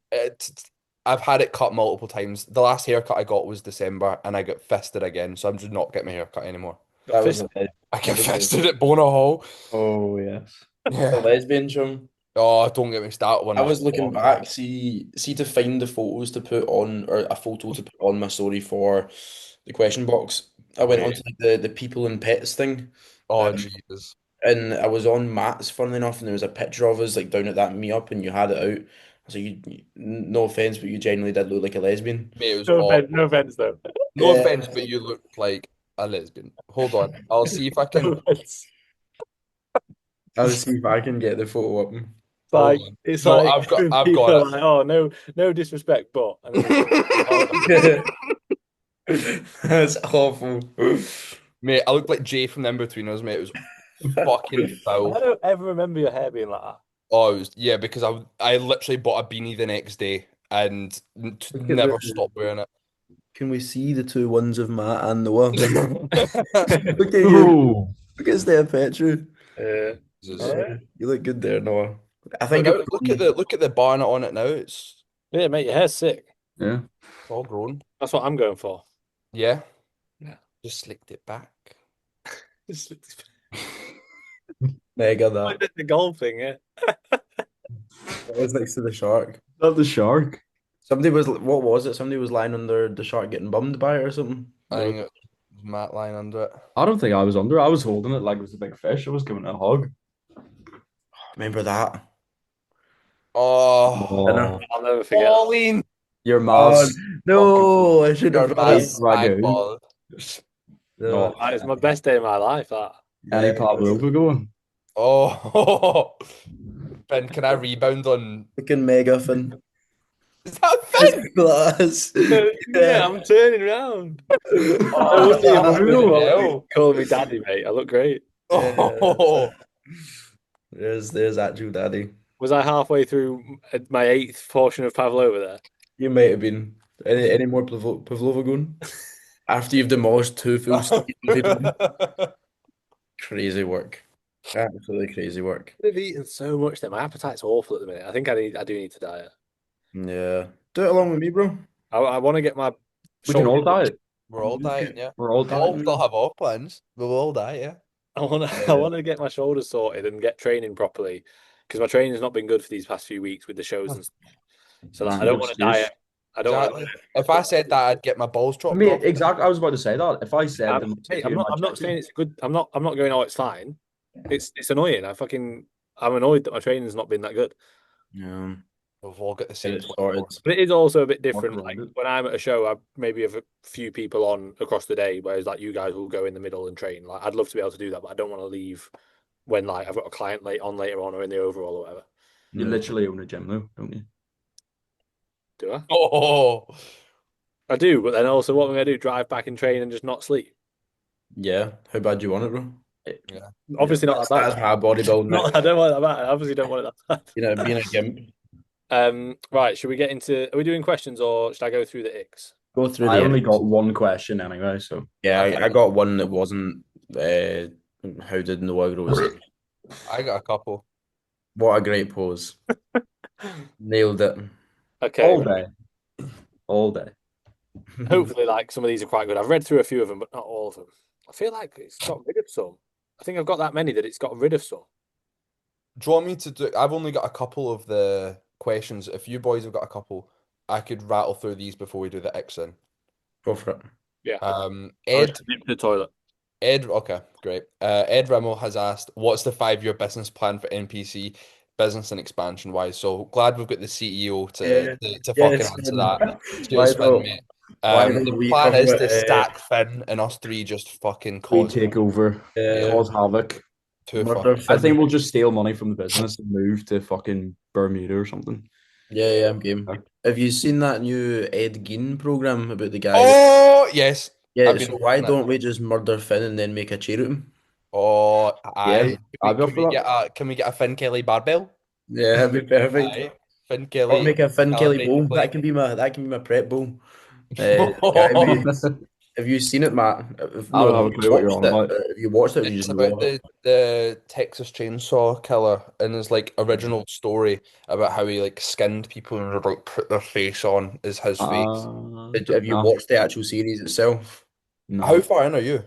I've had it cut multiple times. The last haircut I got was December, and I got fisted again. So I'm just not getting my hair cut anymore. That was Fist. a bit. I That get was fisted at Boner Hall. Oh yes. a Yeah. lesbian chum. Oh, don't get me started on I that. was looking back, see to find the photos to put on, or a photo to put on my story for the question box. I went Really? onto like the people and pets thing, Oh, um, Jesus. and I was on Matt's, funnily enough, and there was a picture of us like down at that meetup, and you had it out. So no offense, but you genuinely did look like a lesbian. Mate, it was No offense, no awful. offense though. No Yeah, offense, but you look like a lesbian. Hold on. I'll see if I No can. offense. I'll see if I can get the photo up. Hold on. It's No, like I've people are got like, oh no, no disrespect, but and then they say, oh, it. That's awful. Mate, I look like Jay from the In-Betweeners, mate. It was fucking I foul. don't ever remember your hair being like that. Oh, it was, yeah, because I literally bought a beanie the next day and Look at never stopped wearing it. can we see the two ones of Matt and Noah? Look at you. Ooh. Look at Steph Petru. Jesus. Yeah, You look good there, Noah. I But think it now was look at the barnet on it now. It's yeah, mate, your hair's sick. Yeah. all grown. That's what I'm going for. Yeah, Yeah. just slicked it back. It's mega like that. the golf thing, yeah. That was next to the shark. Not the shark. Somebody was, what was it? Somebody was lying under the shark getting bummed by it or something. I think it was Matt lying under it. I don't think I was under. I was holding it like it was a big fish. I was giving it a hug. Remember that? Oh, Dinner. Oh, I'll never forget. Pauline, your Oh, ma's no, I should have your brought it. man's spag ragu. ball. No, Oh, That is my best day of my life. That. any yeah. Pavlova going? Oh, Ben, can I rebound on? Looking mega fun. Is that It's Finn? glass. Yeah, I'm turning around. I Oh, wonder if that's fucking really hell. calling me daddy, mate. I look great. Oh, There's actual daddy. Was I halfway through my eighth portion of pavlova there? You might have been. Any more Pavlova going? After you've demolished two full steaks. Crazy work. Absolutely crazy work. I've eaten so much that my appetite's awful at the minute. I think I do need to diet. Yeah. Do it along with me, bro. I want to get my We can all shoulders. diet. we're all dieting, yeah. We're all We'll dieting. still have our plans. We'll all diet, yeah. I want to get my shoulders sorted and get training properly because my training's not been good for these past few weeks with the shows and stuff. So That's like, a I don't good want to excuse. diet. I don't want to. Exactly. If I said that, I'd get my balls chopped Mate, off. exactly. I was about to say that. If I said them, Hey, I'm not. I'm not saying it's good. I'm not going. Oh, it's fine. It's annoying. I'm annoyed that my training's not been that good. Yeah. We've all got the Get same it sorted. 24. But it is also a bit Walk different. Like around it. when I'm at a show, I maybe have a few people on across the day, whereas like you guys will go in the middle and train. Like I'd love to be able to do that, but I don't want to leave when like I've got a client later on or in the overall or whatever. You literally own a gym though, don't you? Do I? Oh, I do, but then also what am I going to do? Drive back and train and just not sleep? Yeah. How bad do you want it, bro? yeah. Obviously not that That's bad. my bodybuilding. Not, I don't want it that bad. I obviously don't want it that bad. You know, being a gimp. Right, should we get into? Are we doing questions or should I go through the icks? Go through I the only ends. got one question anyway, so Yeah, I got one that wasn't how did Noah grow his hair? I got a couple. What a great pose. Nailed it. Okay, all day. All day. hopefully, like some of these are quite good. I've read through a few of them, but not all of them. I feel like it's got rid of some. I think I've got that many that it's got rid of some. Do you want me to do? I've only got a couple of the questions. If you boys have got a couple, I could rattle through these before we do the X in. Go for it. Yeah. Ed, Nip to the toilet. okay, great. Ed Rimmel has asked, what's the 5-year business plan for NPC, business and expansion wise? So glad we've got the CEO to fucking Yes, answer Finn. that. Why Cheers, Finn, don't mate. why don't The we plan cover is to it? stack Finn and us three just fucking We cause take over, Uh, cause havoc. too Murder fucking. I Finn. think we'll just steal money from the business and move to fucking Bermuda or something. Yeah, I'm game. Have you seen that new Ed Gein program about the guy? Oh yes, Yeah, I've been so why watching it. don't we just murder Finn and then make a cheer at him? Oh, Yeah, aye. I'll be up for that. Can we get a Finn Kelly barbell? Yeah, that'd be perfect. Aye. Finn I'll Kelly make a Finn Kelly celebrating bowl. plate. That can be my prep bowl. Yeah, have you seen it, Matt? I No, don't have a clue what you're on about. Have you watched it or you It's just about know of it? the Texas Chainsaw Killer and his like original story about how he like skinned people and would like put their face on as his face. Have you No, watched the actual series itself? How no. far in are you?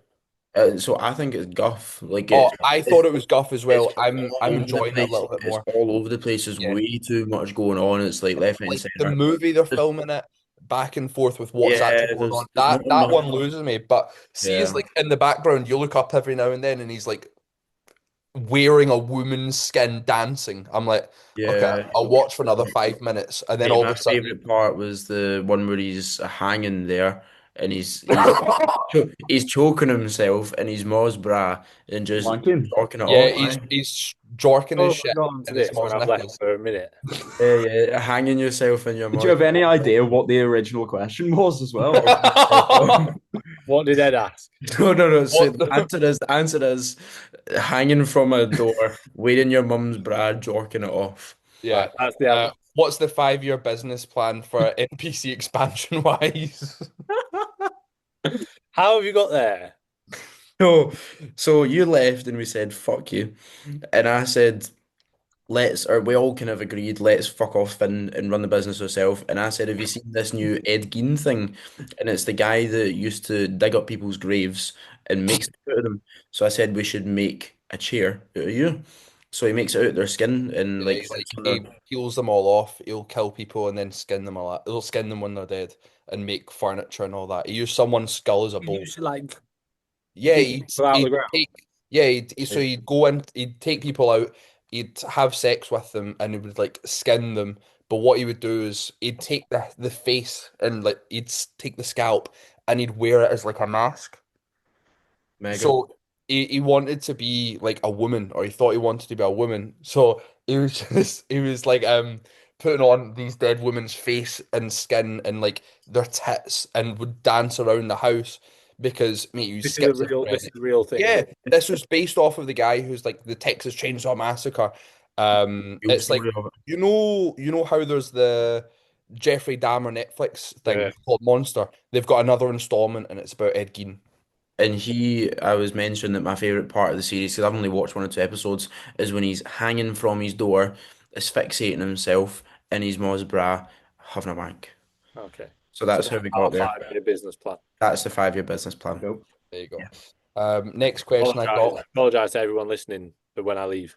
So I think it's guff. Like Oh, it's I thought it's it was guff as it's well. I'm all over the enjoying it a place. little bit It's more. all over the place. There's Yeah. way too much going on. It's like left, right, and Like the center. movie they're There's, filming it back and forth with what's yeah, actually going on. there's That not that enough. one loses me. But see, is Yeah, like in the background, you look up every now and then, and he's like wearing a woman's skin dancing. I'm like, okay, yeah. I'll watch for another 5 minutes, and then Mate, all of my a sudden, favorite part was the one where he's hanging there and he's choking himself in his Moz bra and just Wanking. talking it yeah, off. he's jorking his Oh, shit got onto in his this when mom's I've left knickers. for a minute. Yeah, yeah, hanging yourself in your Did you Moz. have any idea what the original question was as well? What did Ed ask? No, no, no. So What the the? answer is hanging from a door, wearing your mum's bra, jorking it off. Yeah. Right, that's the answer. What's the 5-year business plan for NPC expansion wise? How have you got there? No, so you left and we said fuck you, and I said or we all kind of agreed, let's fuck off and run the business ourselves. And I said, have you seen this new Ed Gein thing? And it's the guy that used to dig up people's graves and makes it out of them. So I said we should make a chair out of you. So he makes it out of their skin and Yeah, like he's like sits on he their peels them all off. He'll kill people and then skin them all. He'll skin them when they're dead and make furniture and all that. He used someone's skull as a You bowl. used to like Yeah, dig people out of the he'd ground. take yeah, so he'd go in, he'd take people out, he'd have sex with them, and he would like skin them. But what he would do is he'd take the face and like take the scalp and he'd wear it as like a mask. mega. So he wanted to be like a woman, or he thought he wanted to be a woman. So he was just he was like putting on these dead women's face and skin and like their tits and would dance around the house because mate, he was This is schizophrenic. a real thing. Yeah, this was based off of the guy who's like the Texas Chainsaw Massacre. Real It's like story of it. you know how there's the Jeffrey Dahmer Netflix Yeah. thing called Monster. They've got another installment and it's about Ed Gein. And I was mentioning that my favorite part of the series, because I've only watched 1 or 2 episodes, is when he's hanging from his door, asphyxiating himself in his Moz bra, having a wank. Okay. So So that's how that's we our got there. 5-year business plan. That's the 5-year business plan. Nope. There you Yeah. go. Next question I got. Apologize to everyone listening for when I leave.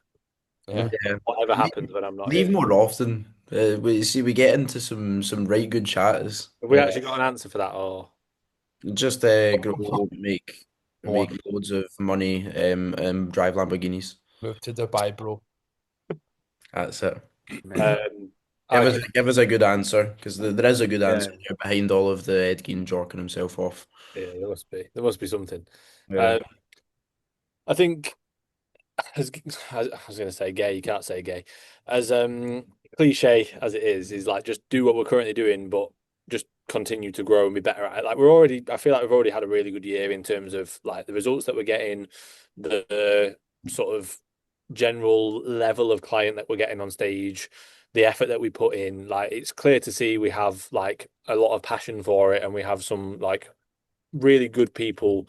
Yeah. Yeah. Whatever Leave, happens when I'm not leave here. more often. We get into some right good chatters. Have we actually got an answer for that, or Just grow, make One. loads of money, and drive Lamborghinis. Move to Dubai, bro. That's it. um, Give us I, give us a good answer, because there is a good Yeah. answer here behind all of the Ed Gein jorking himself off. yeah, there must be something. Yeah. Um, I think as I was going to say gay, you can't say gay. As cliche as it is like just do what we're currently doing, but just continue to grow and be better at it. Like I feel like we've already had a really good year in terms of like the results that we're getting, the sort of general level of client that we're getting on stage, the effort that we put in. Like it's clear to see we have like a lot of passion for it, and we have some like really good people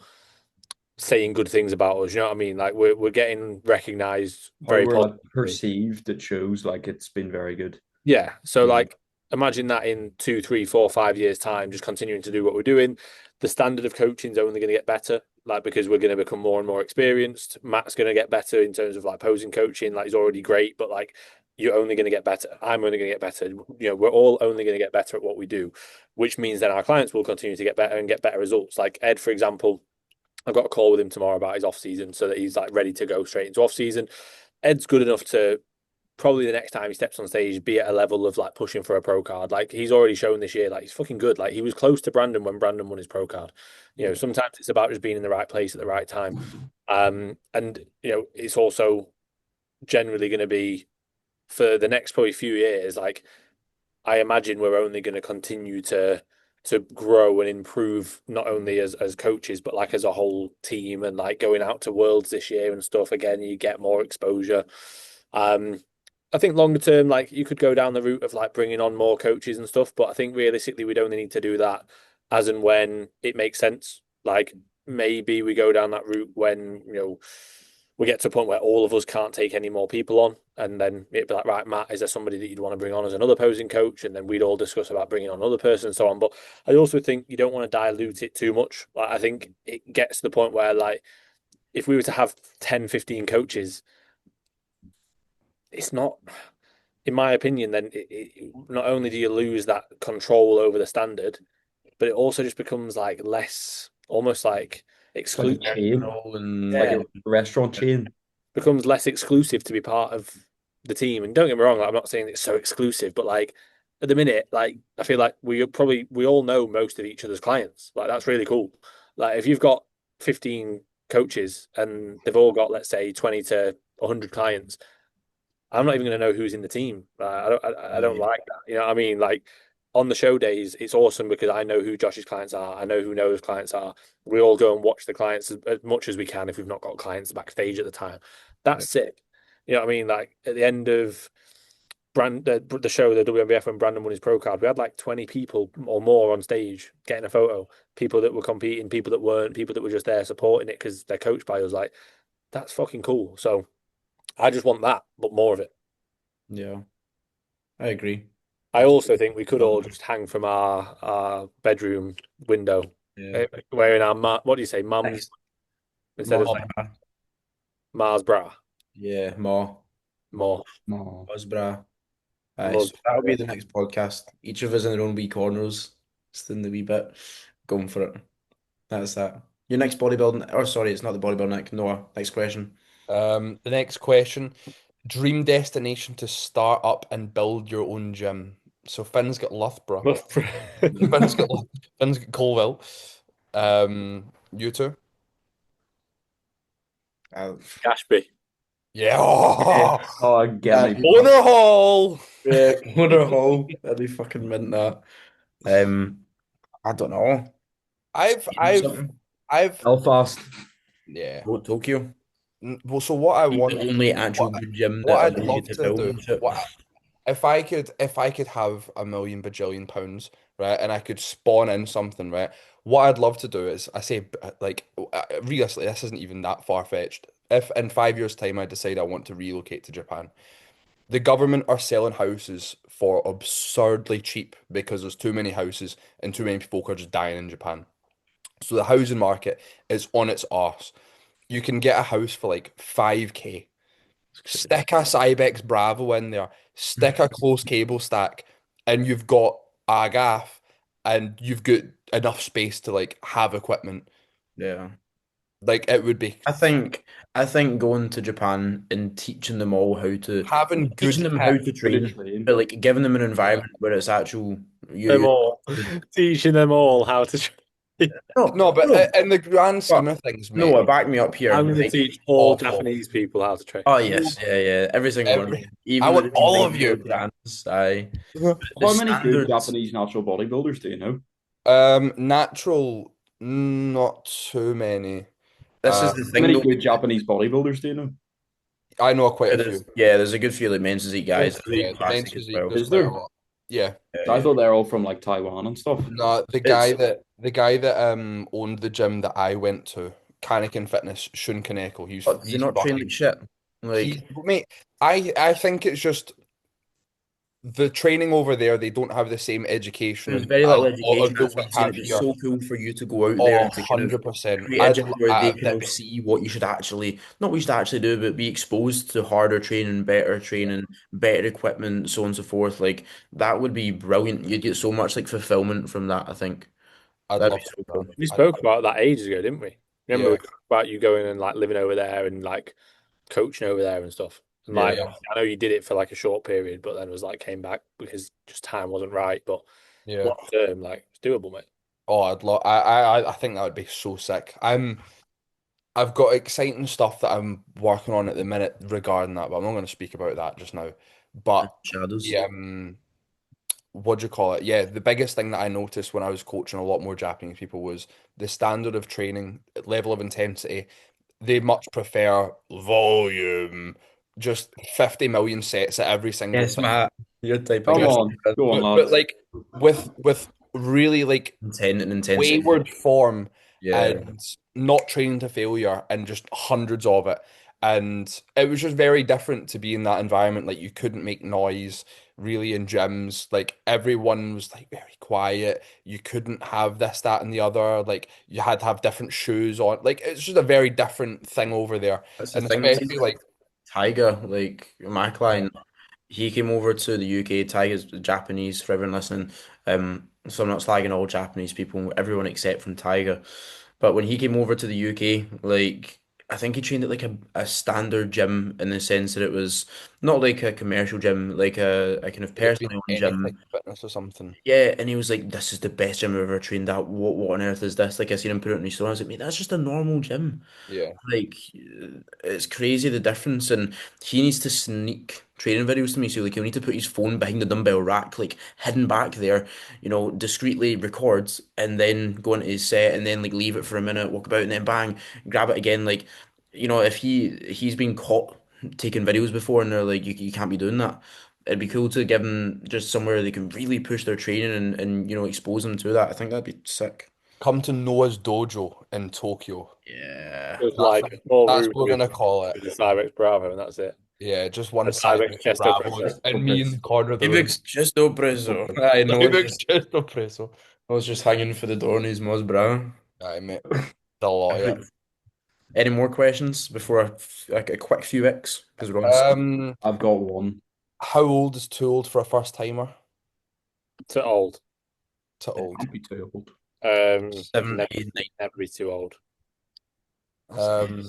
saying good things about us. You know what I mean? Like we're getting recognized How very we're like positively. perceived, it shows like it's been very good. Yeah. So Yeah. like imagine that in 2, 3, 4, 5 years time, just continuing to do what we're doing. The standard of coaching is only going to get better, like because we're going to become more and more experienced. Matt's going to get better in terms of like posing coaching. Like he's already great, but like you're only going to get better. I'm only going to get better. You know, we're all only going to get better at what we do, which means then our clients will continue to get better and get better results. Like Ed, for example, I've got a call with him tomorrow about his off season so that he's like ready to go straight into off season. Ed's good enough to probably the next time he steps on stage be at a level of like pushing for a pro card. Like he's already shown this year, like he's fucking good. Like he was close to Brandon when Brandon won his pro card. You know, sometimes it's about just being in the right place at the right time. And you know, it's also generally going to be for the next probably few years. Like I imagine we're only going to continue to grow and improve not only as coaches but like as a whole team, and like going out to worlds this year and stuff again, you get more exposure. um I think longer term, like you could go down the route of like bringing on more coaches and stuff, but I think realistically we'd only need to do that as and when it makes sense. Like maybe we go down that route when, you know, we get to a point where all of us can't take any more people on, and then it'd be like, right, Matt, is there somebody that you'd want to bring on as another posing coach? And then we'd all discuss about bringing on another person and so on. But I also think you don't want to dilute it too much. Like, I think it gets to the point where, like, if we were to have 10, 15 coaches, it's not, in my opinion, then not only do you lose that control over the standard, but it also just becomes like less, almost like It's like a exclusive. chain, And like Yeah, a restaurant chain. becomes less exclusive to be part of the team. And don't get me wrong, like, I'm not saying it's so exclusive, but like at the minute, like I feel like we all know most of each other's clients. Like that's really cool. Like if you've got 15 coaches and they've all got, let's say, 20 to 100 clients, I'm not even going to know who's in the team. I don't like that. You know what I mean? Like on the show days, it's awesome because I know who Josh's clients are. I know who Noah's clients are. We all go and watch the clients as much as we can if we've not got clients backstage at the time. That's sick. You know what I mean? Like at the end of the show, the WMBF, when Brandon won his pro card, we had like 20 people or more on stage getting a photo. People that were competing, people that weren't, people that were just there supporting it because they're coached by us. Like that's fucking cool. So I just want that, but more of it. yeah, I agree. I also think we could all just hang from our bedroom window, Yeah. wearing our what do you say, mums Ex- instead of Mars, Mars bra. Yeah, more. More no. Husbra. Mars. So that'll be the next podcast. Each of us in our own wee corners, just in the wee bit, going for it. That's that. Your next bodybuilding, or sorry, it's not the bodybuilding, Nick. Noah, next question. The next question, dream destination to start up and build your own gym. So Finn's got Loughborough. Finn's got Finn's got Colville. You two? Uh, Gashby. Yeah. yeah, Oh, get me that'd be, back. Owner Hall. yeah, Corner Hall. That'd be fucking mint that. I don't know. I've Maybe I've something. I've Belfast. yeah. Go to Tokyo. Well, so what I Be the want, only what actual good gym what that I'd allows you love to to film do, and shit. if I could have a million bajillion pounds, right, and I could spawn in something, right, what I'd love to do is, I say, like, realistically, this isn't even that far-fetched. If in 5 years' time I decide I want to relocate to Japan, the government are selling houses for absurdly cheap because there's too many houses and too many people are just dying in Japan. So the housing market is on its arse. You can get a house for like 5K. Stick a Cybex Bravo in there, stick a close cable stack, and you've got a gaff and you've got enough space to like have equipment. Yeah. Like it would be I think I think going to Japan and teaching them all how to having teaching good them how tech. to Good train, at train. but like giving them an Yeah. environment where it's actual Them you. all. Teaching them all how to train. No, No, but no, in the grand scheme but of things, no, mate, back me up I'm here. going to Like, teach all awful. Japanese people how to train. oh yes, yeah, yeah, every single one of Every, them, I even want the all big of you. brands. Aye, the How many good standards. Japanese natural bodybuilders do you know? Natural, not too many. This Uh, is the How thing many though. good Japanese bodybuilders do you know? I know quite a few. There's a good few like men's physique guys. Men's That's physique. Yeah, like the men's classic as physique, well. there's Is quite a there? lot. Yeah. Yeah, I yeah. thought they're all from like Taiwan and stuff. No, It's the guy that owned the gym that I went to, Kaneken Fitness, Shun Kaneko, but do they he's not train like fucking shit? Like mate, I think it's just the training over there, they don't have the same there's education very as little a lot education. of That's that what we I'm saying. have It'd be here. so cool for you to go out there Oh, and to kind of 100%. create a I'd gym where they can all that see what you should actually, not what you should actually do, but be exposed to harder training, better equipment, so on and so forth. Like that would be brilliant. You'd get so much like fulfillment from that, I think. I'd That'd be love to so do cool. We that. spoke about that ages ago, didn't we? Remember we Yeah, talked about you going and like living over there and like coaching over there and stuff. And like Yeah. yeah, I know you did it for like a short period, but then was like came back because just time wasn't right. But yeah. long term, like it's doable, mate. Oh, I'd love. I think that would be so sick. I've got exciting stuff that I'm working on at the minute regarding that, but I'm not going to speak about that just now. But Shadows. yeah, what do you call it? Yeah, the biggest thing that I noticed when I was coaching a lot more Japanese people was the standard of training, level of intensity. They much prefer volume, just 50 million sets at every single Yes, thing. Matt. Your type of Come guy. Just, on, go on, but lads. like with really like Intent and intensity. wayward form Yeah. and not training to failure and just hundreds of it. And it was just very different to be in that environment. Like you couldn't make noise really in gyms. Like everyone was like very quiet. You couldn't have this, that, and the other. Like you had to have different shoes on. Like it's just a very different thing over there. That's the And thing. See, especially like Tiger, like my yeah, client, he came over to the UK. Tiger's Japanese for everyone listening. So I'm not slagging all Japanese people, everyone except from Tiger. But when he came over to the UK, like I think he trained at like a standard gym in the sense that it was not like a commercial gym, like a kind of would have been personally owned anything gym. fitness or something. Yeah, and he was like, "This is the best gym I've ever trained at. What on earth is this?" Like I seen him put it in his story. I was like, "Mate, that's just a normal gym." Yeah. Like it's crazy the difference, and he needs to sneak training videos to me. So like he'll need to put his phone behind the dumbbell rack, like hidden back there, discreetly records, and then go into his set, and then like leave it for a minute, walk about, and then bang, grab it again. Like if he's been caught taking videos before, and they're like, you can't be doing that. It'd be cool to give them just somewhere they can really push their training and expose them to that. I think that'd be sick. Come to Noah's Dojo in Tokyo. Yeah. There's That's like a small that's room what we're gonna call it. with a Cyrex Bravo, and that's it. Yeah, just A one Cyrex Cybex Chesto Bravo Presso. and me in the corner of the room. Ibix just preso. I know. Cybex Chesto Presso. I was just hanging for the door in his Moz bra. Aye, mate. The lot, yeah. Any more questions before like a quick few X? Because we're on I've got one. How old is too old for a first timer? To old. To old. Can't be too old. Never, 79. never be too old. Um,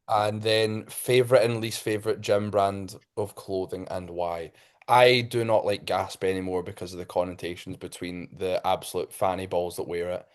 and then favorite and least favorite gym brand of clothing and why? I do not like Gasp anymore because of the connotations between the absolute fanny balls that wear it.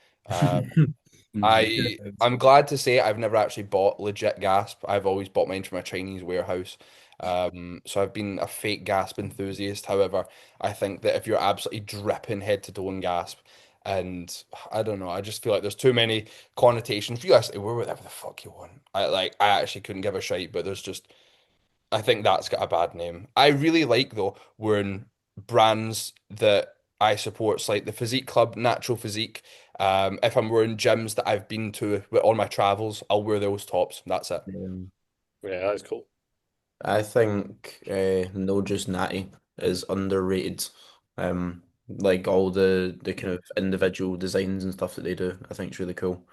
I'm glad to say I've never actually bought legit Gasp. I've always bought mine from a Chinese warehouse. So I've been a fake Gasp enthusiast. However, I think that if you're absolutely dripping head to toe in Gasp, and I don't know, I just feel like there's too many connotations. Realistically, wear whatever the fuck you want. I actually couldn't give a shite, but there's just I think that's got a bad name. I really like though wearing brands that I support, it's like the Physique Club, Natural Physique. If I'm wearing gyms that I've been to on my travels, I'll wear those tops. That's it. Yeah, that's cool. I think No Just Natty is underrated. Like all the kind of individual designs and stuff that they do, I think it's really cool.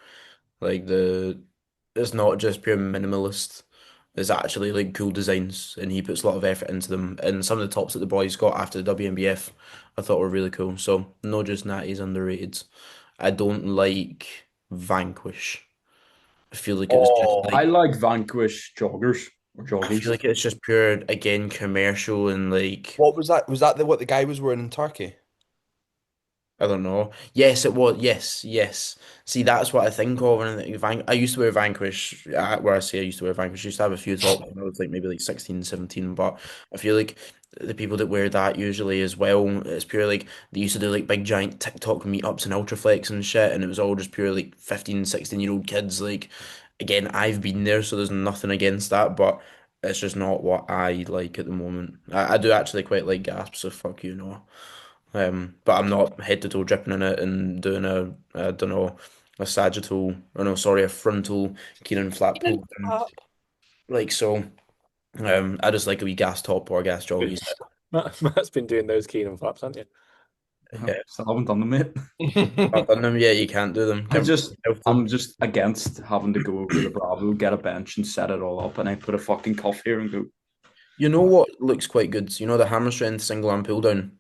Like it's not just pure minimalist. It's actually like cool designs, and he puts a lot of effort into them. And some of the tops that the boys got after the WNBF, I thought were really cool. So No Just Natty's underrated. I don't like Vanquish. I feel like it's just Oh, I like like Vanquish joggers or I feel joggies. like it's just pure again commercial and like what was that? Was that what the guy was wearing in Turkey? I don't know. Yes, it was. Yes, yes. See, that's what I think of. And I think I used to wear Vanquish. Where I say I used to wear Vanquish, I used to have a few tops when I was like maybe like 16, 17. But I feel like the people that wear that usually as well, it's pure like they used to do like big giant TikTok meetups and Ultraflex and shit. And it was all just pure like 15, 16-year-old kids. Like, again, I've been there, so there's nothing against that. But it's just not what I like at the moment. I do actually quite like Gasp, so fuck you, no. But I'm not head to toe dripping in it and doing I don't know, a sagittal, or no, sorry, a frontal Keenan flat pull down. Like so. I just like a wee gas top or a gas joggies. Matt's been doing those Keenan flaps, haven't you? Yeah, Still haven't done them yet. I've done them. Yeah, you can't do them. I Can't just help I'm them. just against having to go over to the Bravo, get a bench and set it all up, and I put a fucking cuff here and go. You know what looks quite good? You know the hammer strength single arm pull down.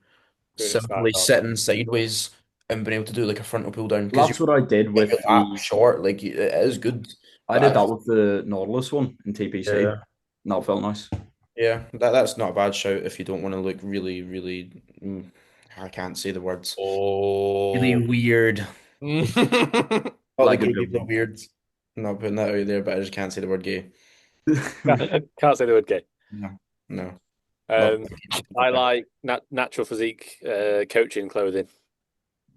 Doing it side Simply up. sitting sideways and being able to do like a frontal pull down Well, because that's what I did you're with that the. short. Like it is good, I did but that with the Nautilus one in TPC. yeah. And that felt nice. Yeah, that's not a bad shout if you don't want to look really, really. I can't say the words. Really Oh. weird. All the Like a gay good people are one. weird. I'm not putting that out there, but I just can't say the word gay. Can't say the word gay. No, no, not. Um, I like natural physique coaching clothing.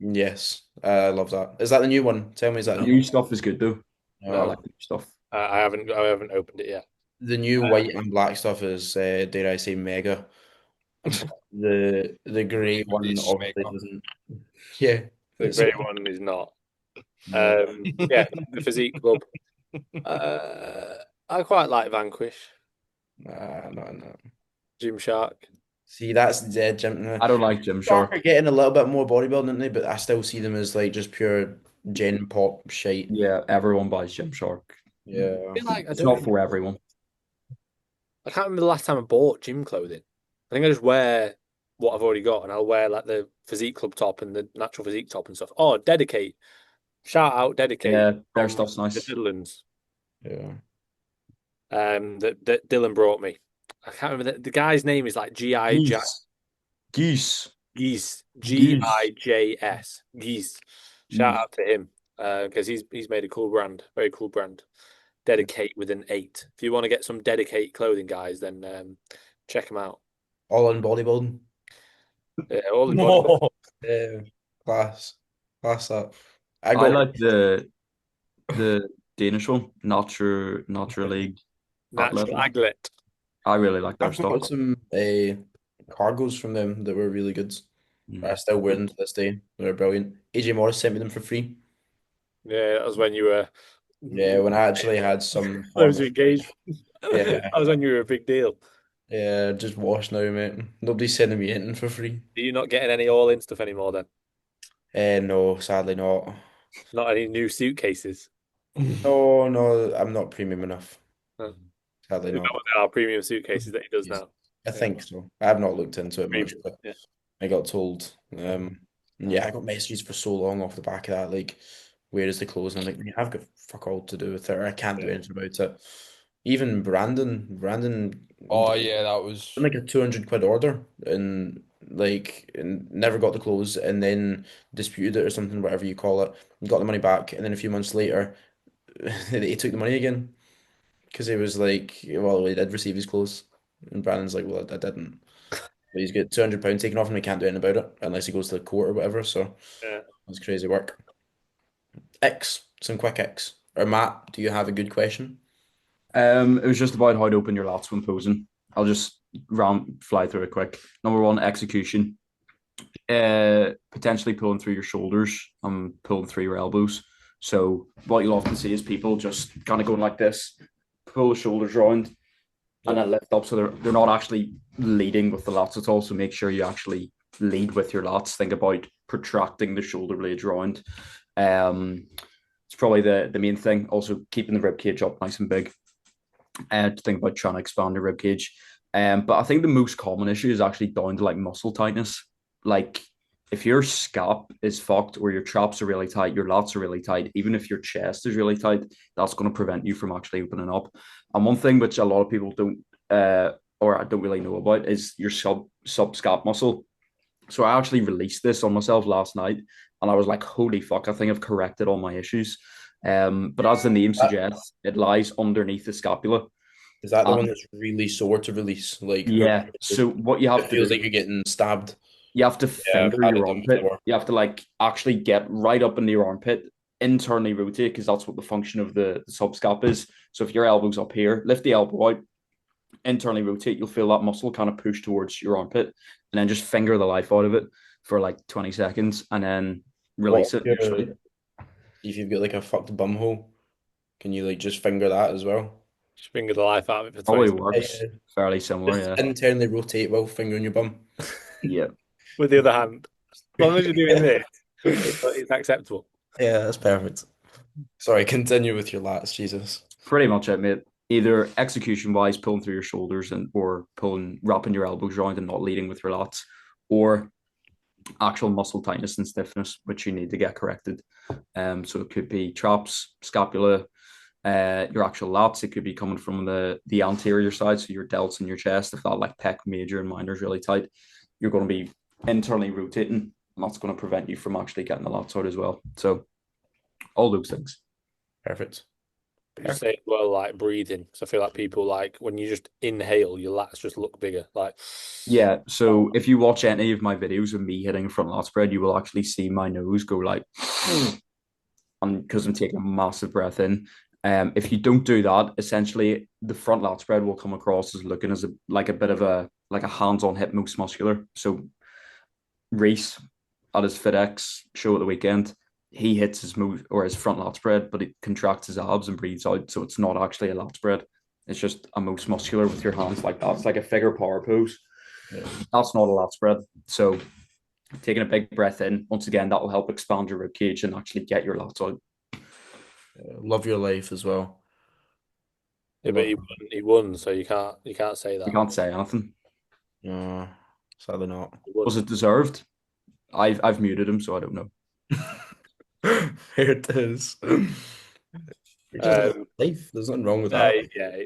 Yes, I love that. Is that the new one? Tell me, is that The new stuff is good though. I uh, like the new stuff. I haven't opened it yet. the new white Um, and black stuff is, dare I say, mega. But the grey one It's obviously mega. doesn't. Yeah, the it's grey one is not. no. Yeah, the physique club. Uh, I quite like Vanquish, Nah, not in that. Gymshark. See, that's dead gym. I don't like Shark Gymshark. are getting a little bit more bodybuilding, aren't they? But I still see them as like just pure gen pop shite. Yeah, everyone buys Gymshark. Yeah. I feel like I It's don't not really, for everyone. I can't remember the last time I bought gym clothing. I think I just wear what I've already got, and I'll wear like the physique club top and the natural physique top and stuff. Oh, Dedicate! Shout out Dedicate Yeah, their from stuff's the nice. Netherlands. Yeah. That Dylan brought me. I can't remember the guy's name is like G.I. Geese. Geese. Geese, Geese. Gijs, Geese. Shout Geese. out to him because he's made a cool brand, very cool brand. Dedicate with an 8. If you want to get some Dedicate clothing, guys, then check them out. All in bodybuilding. All in body No. Yeah. Class. Class that. I I got like the Danish one, Nature League Athlete. natural aglet. I really like their I've stuff. got some cargos from them that were really good. I Mm. still wear them to this day. They're brilliant. AJ Morris sent me them for free. Yeah, that was when you were Yeah, when I actually had some form those of were engaged. yeah, That was when you were a big deal. yeah, just wash now, mate. Nobody's sending me anything for free. Are you not getting any all in stuff anymore then? No, sadly not. Not any new suitcases. No, no, I'm not premium enough. Huh. Sadly Is that not. what they are? Premium suitcases that he does Yes. now. I Yeah, think so. I have not looked into it much, premium. but Yeah. I got told. Yeah, I got messages for so long off the back of that, like, where is the clothes? And I'm like, "Man, I've got fuck all to do with it. Or I can't do Yeah. anything about it. Even Brandon Oh did yeah, that was like a 200 quid order and like and never got the clothes and then disputed it or something, whatever you call it, and got the money back. And then a few months later, he took the money again because he was like, well, he did receive his clothes. And Brandon's like, well, I didn't. But he's got £200 taken off him. He can't do anything about it unless he goes to the court or whatever. So Yeah. that's crazy work. X, some quick X. Or Matt, do you have a good question? It was just about how to open your lats when posing. I'll just fly through it quick. Number one, execution. Potentially pulling through your shoulders and pulling through your elbows. So what you'll often see is people just kind of going like this, pull the shoulders round, and Yep. then lift up. So they're not actually leading with the lats at all. So make sure you actually lead with your lats. Think about protracting the shoulder blades round. It's probably the main thing. Also keeping the rib cage up nice and big. And think about trying to expand your rib cage. But I think the most common issue is actually down to like muscle tightness. Like if your scap is fucked or your traps are really tight, your lats are really tight, even if your chest is really tight, that's going to prevent you from actually opening up. And one thing which a lot of people don't or I don't really know about is your sub scap muscle. So I actually released this on myself last night, and I was like, "Holy fuck! I think I've corrected all my issues." But as the name That, suggests, it lies underneath the scapula. is that the one And that's really sore to release? Like, yeah, so what you have it to feels do, like you're getting stabbed. you have to Yeah, I've finger had it your done armpit. before. You have to like actually get right up in your armpit, internally rotate because that's what the function of the subscap is. So if your elbow's up here, lift the elbow out, internally rotate, you'll feel that muscle kind of push towards your armpit, and then just finger the life out of it for like 20 seconds, and then What release it. if if you've got like a fucked bum hole? Can you like just finger that as well? Just finger the life out of it for 20 Probably seconds works Yeah. fairly similar. Just Yeah, internally rotate while fingering your bum. yeah. with the other hand. As long as you're doing Yeah, this, it's acceptable. yeah, that's perfect. Sorry, continue with your lats, Jesus. Pretty much it, mate. Either execution wise, pulling through your shoulders and or wrapping your elbows around and not leading with your lats, or actual muscle tightness and stiffness, which you need to get corrected. So it could be traps, scapula, your actual lats. It could be coming from the anterior side, so your delts and your chest. If that like pec major and minor is really tight, you're going to be internally rotating, and that's going to prevent you from actually getting the lats out as well. So all those things. Perfect. You say as well, like breathing. Because I feel like people like when you just inhale, your lats just look bigger. Like, Yeah, so if you watch any of my videos of me hitting front lat spread, you will actually see my nose go like, and because I'm taking a massive breath in. If you don't do that, essentially the front lat spread will come across as looking as like a bit of a like a hands-on hip most muscular. So Reese at his FitX show at the weekend, he hits his move or his front lat spread, but it contracts his abs and breathes out, so it's not actually a lat spread. It's just a most muscular with your hands like that. It's like a figure power pose. Yeah. That's not a lat spread. So taking a big breath in, once again, that will help expand your rib cage and actually get your lats out. Love your life as well. Yeah, but he won, so you can't say You that. can't say anything. No, sadly not. He won. Was it deserved? I've muted him, so I don't know. Here it is. You're just living life. There's nothing wrong with that. Yeah,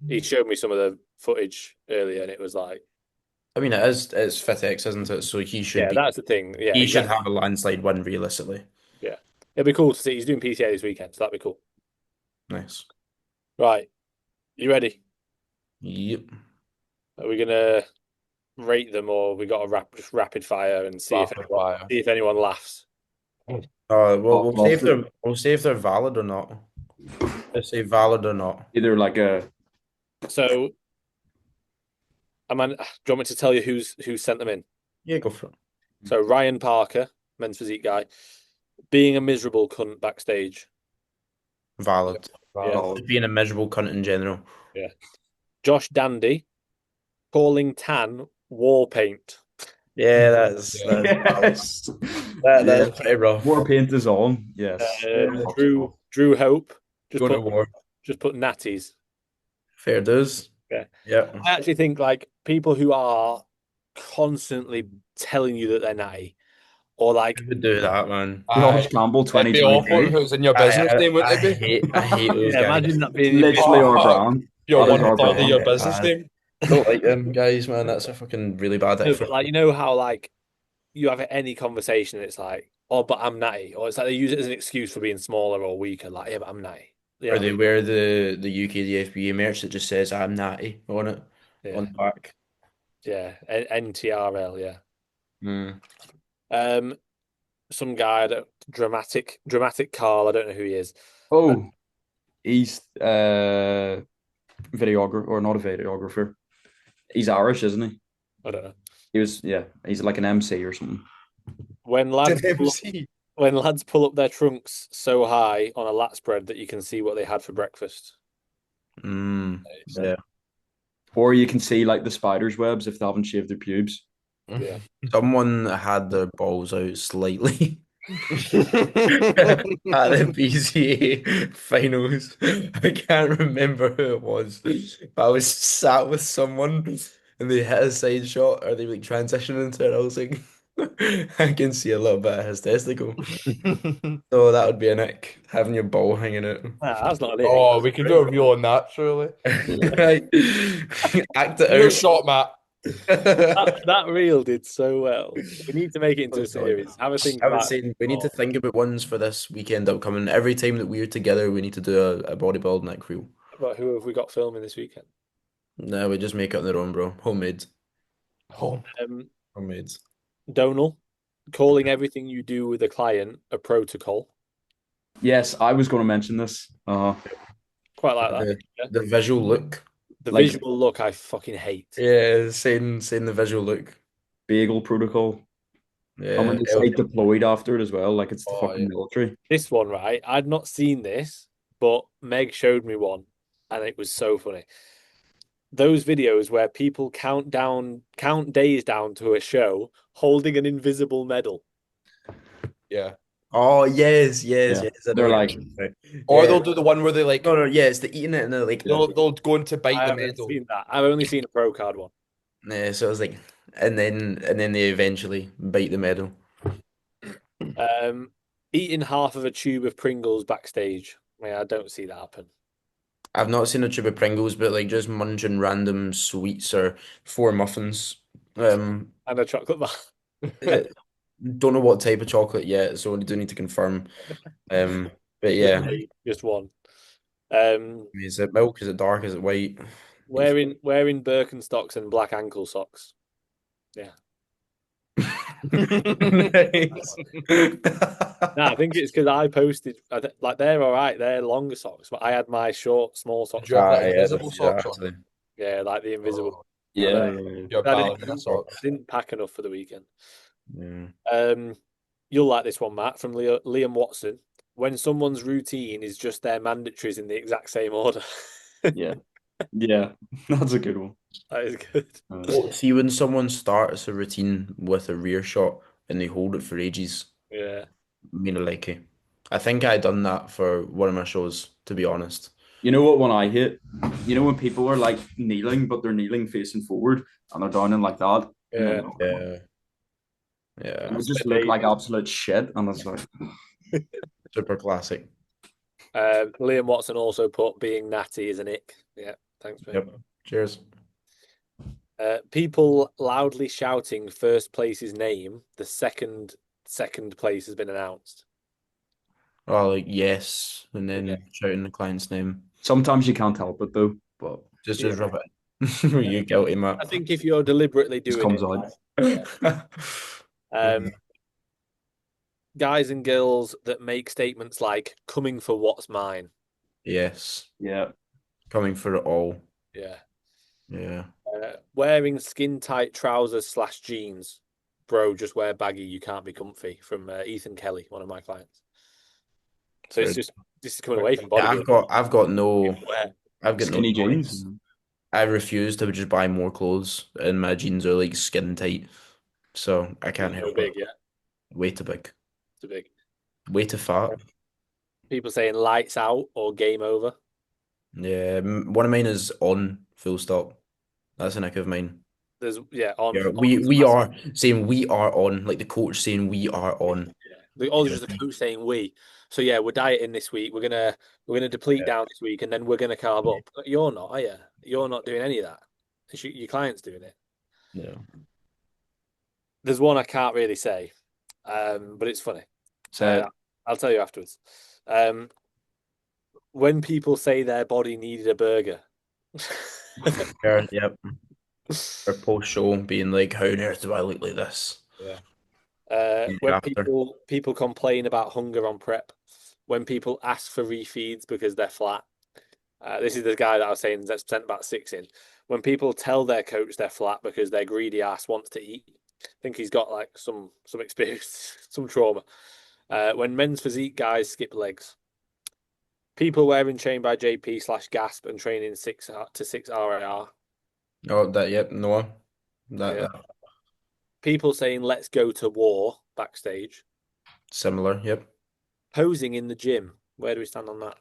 he showed me some of the footage earlier, and it was like, I mean, it's FitX, isn't it? So yeah, that's the thing. Yeah, he should exactly. have a landslide win realistically. Yeah, it'd be cool to see. He's doing PTA this weekend, so that'd be cool. Nice. Right, you ready? Yep. Are we gonna rate them, or we got to just rapid fire and see Rapid fire. if anyone laughs? We'll see if they're valid or not. Let's say valid or not. Either like a So, do you want me to tell you who sent them in? Yeah, go for it. So Ryan Parker, men's physique guy, being a miserable cunt backstage. Valid. Yeah, Being a miserable cunt in general. yeah. Josh Dandy, calling tan war paint. Yeah, that's yes. that's pretty rough. War paint is on. Yes. Drew Hope, Going to war. just put natties. Fair dues. Yeah. Yeah. I actually think like people who are constantly telling you that they're natty, or like Who would do that, man? George Campbell It'd be awful if 2023. it was in your business name, wouldn't it be? I hate those yeah, guys. imagine that being Literally our brand. Your That is one our third of brand. your business name. Don't like them guys, man. That's a fucking really bad No, effort. but like you know how like you have any conversation, it's like, oh, but I'm natty, or it's like they use it as an excuse for being smaller or weaker. Like, yeah, but I'm natty. Yeah, Or they wear the UKDFBA merch that just says "I'm natty" on it on the back. yeah, NTRL, yeah. Mm. Some guy that dramatic Carl. I don't know who he is. Oh, he's videographer or not a videographer. He's Irish, isn't he? I don't know. He's like an MC or something. When lads pull up their trunks so high on a lat spread that you can see what they had for breakfast. Yeah. Or you can see like the spider's webs if they haven't shaved their pubes. Yeah. Someone had their balls out slightly at the PCA finals. I can't remember who it was, but I was sat with someone and they hit a side shot or they like transitioned into it. I was like, I can see a little bit of his testicle. So that would be an ick, having your ball hanging out. Nah, that's not an ick. Oh, we can do a review on that, surely. Right. Act it Your out. shot, Matt. That reel did so well. We need to make it into Oh, a series. Have a think I would about say we need to think about ones for this weekend upcoming. Every time that we're together, we need to do a bodybuilding like reel. about who have we got filming this weekend. No, we just make it on their own, bro. Homemade. Home. Homemade. Donal, calling everything you do with a client a protocol. Yes, I was going to mention this. Quite like that. The visual look. The Like- visual look I fucking hate. Yeah, saying the visual look. Bagel protocol. Yeah. And when they say deployed after it as well, like it's the Oh, fucking yeah. military. This one, right? I'd not seen this, but Meg showed me one, and it was so funny. Those videos where people count days down to a show holding an invisible medal. Yeah. Oh yes, Yeah. yes. I know They're what like- you're talking about. Or Yeah. they'll do the one where they like No, yeah, it's the eating it and they're like they'll go in to bite I the haven't medal. seen that. I've only seen a pro card one. yeah, so it was like and then they eventually bite the medal. Eating half of a tube of Pringles backstage. Yeah, I don't see that happen. I've not seen a tube of Pringles, but like just munching random sweets or four muffins. And a chocolate bar. Don't know what type of chocolate yet, so we do need to confirm. But yeah, Just one. is it milk? Is it dark? Is it white? Wearing Birkenstocks and black ankle socks. Yeah. Nice. No, I think it's because I posted like they're all right, they're longer socks, but I had my short, small socks. Do you have Ah, like yeah, invisible that's socks on? actually. Yeah, like the invisible. Yeah. Your I ballerina didn't, socks. didn't pack enough for the weekend. Yeah. You'll like this one, Matt, from Liam Watson. When someone's routine is just their mandatories in the exact same order. Yeah. Yeah, that's a good one. That is good. Oh, see when someone starts a routine with a rear shot and they hold it for ages, Yeah. me no like it. I think I done that for one of my shows, to be honest. You know what one I hate? You know when people are like kneeling, but they're kneeling facing forward and they're down in like that. Yeah. No, Yeah, and yeah, they It's just like look like babies. absolute shit. And it's like, super classic. Liam Watson also put being natty is an ick. Yeah, thanks, mate. Yep. Cheers. People loudly shouting first place's name. The second place has been announced. Oh, like yes, and Yeah. then shouting the client's name. sometimes you can't help it though, but Yeah. Just rub it. You guilty, I Matt. think if you're deliberately it just doing comes it, out. yeah. Guys and girls that make statements like "coming for what's mine." Yes, Yeah. coming for it all. Yeah. Yeah. Wearing skin tight trousers slash jeans. Bro, just wear baggy. You can't be comfy. From Ethan Kelly, one of my clients. So it's So just this is coming away from yeah, bodybuilding. Wear. I've got no Skinny choice. jeans. I refuse to just buy more clothes, and my jeans are like skin tight, so I can't It's so help it. big, yeah. Way too big, Too big. way too fat. People saying lights out or game over. Yeah, one of mine is on full stop. That's a nick of mine. There's on Yeah, on is we massive. are saying we are on, like the coach saying we are on. Yeah. Or Yeah, just the coach saying we. So yeah, we're dieting this week. We're gonna deplete down this week, and then we're gonna carb up. But you're not, are you? You're not doing any of that. Your client's doing it. yeah. There's one I can't really say, but it's funny. So I'll tell you afterwards. Um, when people say their body needed a burger. Yeah, yep. Or post show being like, how on earth do I look like this? Yeah. Yeah, When after. people complain about hunger on prep, when people ask for refeeds because they're flat. This is the guy that I was saying that's sent about six in. When people tell their coach they're flat because their greedy ass wants to eat, I think he's got like some experience, some trauma. When men's physique guys skip legs, people wearing chain by JP slash gasp and training 6 to 6 RAR. Oh, that, yep, Noah. Yeah. That People saying let's go to war backstage. similar, yep. Posing in the gym. Where do we stand on that?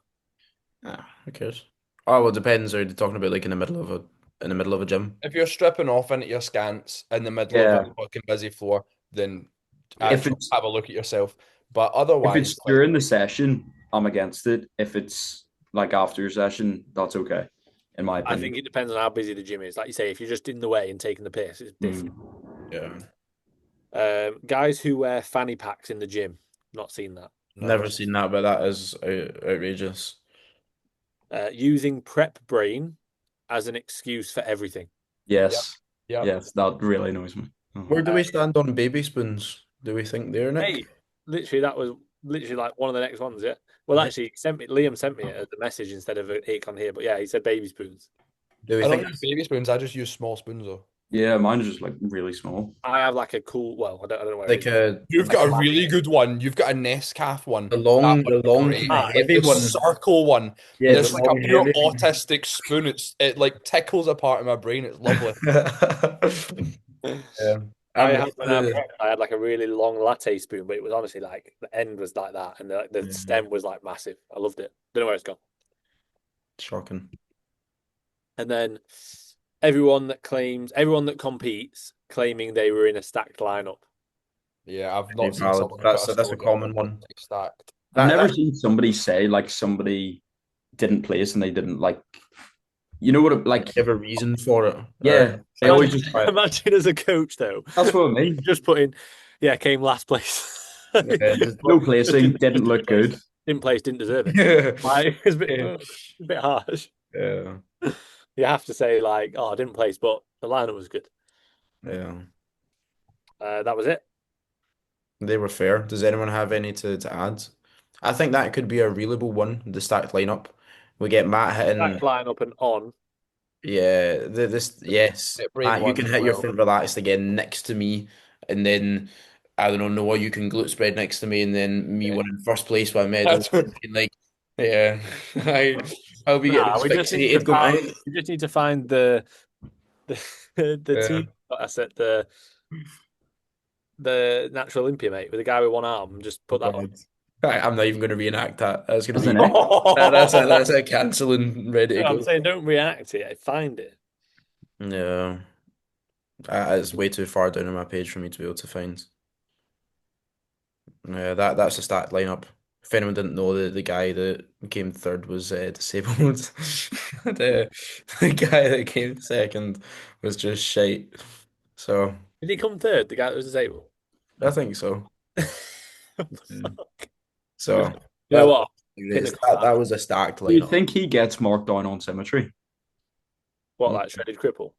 Ah, who cares? Oh, well, it depends. Are you talking about like in the middle of a gym? If you're stripping off into your scants in the middle of a yeah, fucking busy floor, then if actually it's have a look at yourself. But if it's otherwise, like, during the session, I'm against it. If it's like after your session, that's okay, in my I opinion. think it depends on how busy the gym is. Like you say, if you're just in the way and taking the piss, it's different. Yeah. Guys who wear fanny packs in the gym, not seen that. Never never. seen that, but that is outrageous. Using prep brain as an excuse for everything. Yep. Yes, Yep. yes, that really annoys me. Where Mhm. do we stand on baby spoons? Do we think they're Nick? Hey, literally, that was literally like one of the next ones. Yeah. Well, Yeah. actually, Liam sent me it as a message instead of an ick on here. But yeah, he said baby spoons. Do we I don't think use baby spoons. I just use small spoons though. Yeah, mine is just like really small. I have like a cool. Well, I don't know where it like is. But You've like got a really good one. You've got a Nescaf one. That the one's long great. kind of that's heavy The one? circle one. Yeah, the It's like a long pure heavy one. autistic spoon. It like tickles a part of my brain. It's lovely. Yeah. I I'm had with when the I had like a really long latte spoon, but it was honestly like the end was like that, and the yeah, stem was like massive. I loved it. Don't know where it's gone. shocking. And then everyone that competes claiming they were in a stacked lineup. Yeah, I've Very not seen valid. someone put a That's a story up common and one. like stacked. I've That never that seen somebody say like somebody didn't place and they didn't like. You know what? Like, give a reason for it. yeah, they Like always Imagine, just. imagine as a coach though, That's what I mean. just put in, yeah, came last place. just No Just placing, didn't look good. didn't place, didn't deserve it. yeah. Like, it's a bit harsh. Yeah. You have to say like, oh, I didn't place, but the lineup was good. Yeah. That was it. They were fair. Does anyone have any to add? I think that could be a relatable one, the stacked lineup. We get Matt Back hitting, lineup and on. yeah, yes. Bit brain Matt, you one can as hit your well. front relaxed again next to me, and then I don't know, Noah, you can glute spread next to me, and then me Yeah. winning first place with a medal. That's what- Like, yeah, I, I'll be getting Nah, we just need to asphyxiated going, find. "Ugh." We just need to find the the Yeah. team. I said the natural Olympia mate with the guy with one arm. And just Oh put that on. God. I'm not even going to reenact that. That's going to Wasn't be it? that's a cancelling ready to I'm go. saying don't react to it. Find it. No, it's way too far down on my page for me to be able to find. Yeah, that's the stat lineup. If anyone didn't know, the guy that came third was disabled. The guy that came second was just shite. So Did he come third? The guy that was disabled. I think so. What the Yeah. fuck? So You know that what? Pinnacle that that. was a stacked Do you lineup. think he gets marked down on symmetry? What, like shredded cripple?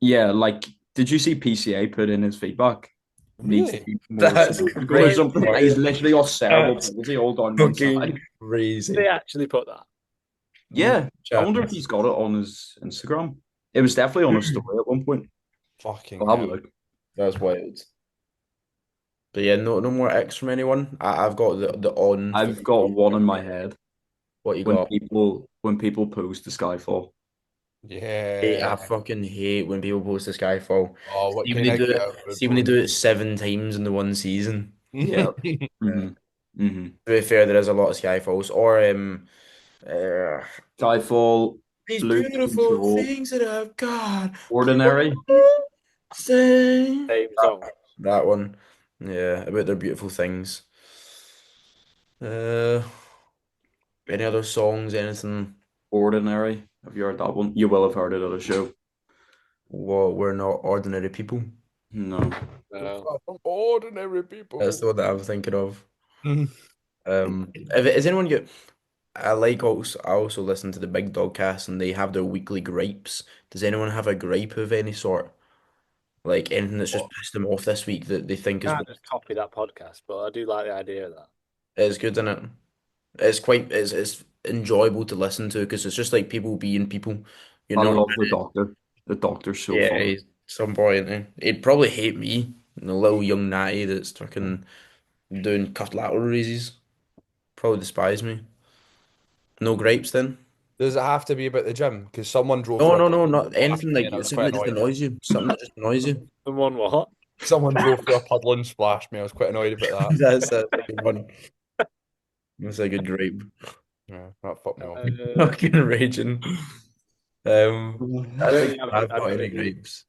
Yeah, like, did you see PCA put in his feedback? Needs to Really? be more That's symmetrical or They something. crazy. He's literally got cerebral That's palsy all down one fucking side. they crazy. actually put that. Yeah, I wonder if Chance. he's got it on his Instagram. It was definitely on his story at one point. Fucking I'll have a hell. look. That's wild. But yeah, no more X from anyone. I've got the on for I've got one in my head what you got. when people post the Skyfall. I Yeah. fucking hate when people post the Skyfall. Oh, what See when kind they of do it. good See when they post? do it 7 times in the one season. Yeah. Yeah. Mm-hmm. Mm-hmm. To be fair, there is a lot of Skyfalls. Or uh, Skyfall, these Lose beautiful Control, things that I've got. Ordinary. Say Same song. that one. Yeah, about their beautiful things. Uh, any other songs? Anything? Ordinary. Have you heard that one? You will have heard it at a show. What we're not ordinary people. No. We're No. far from ordinary That's the people. one that I'm thinking of. Is anyone get? I also listen to the Big Dog Cast and they have their weekly gripes. Does anyone have a gripe of any sort? Like anything that's just What? pissed them off this week that they think is Can't just copy that podcast, but I do like the idea of that. is good in it. It's enjoyable to listen to because it's just like people being people. You're I not love the Doctor. The Doctor's so yeah, funny. he's some boy in there. He'd probably hate me, the little young natty that's fucking doing cuffed lateral raises. Probably despise me. No gripes then. Does it have to be about the gym? Because someone drove No, through a no, no, puddle not and splashed anything me, like and I was something quite that just annoyed. annoys you. Something that just annoys you. Someone what? Someone drove through a puddle and splashed me. I was quite annoyed about That's a good one. That's a good gripe. that. Yeah, that fucked me off. Fucking raging. I I don't think think I've, I've I've got got any any. gripes.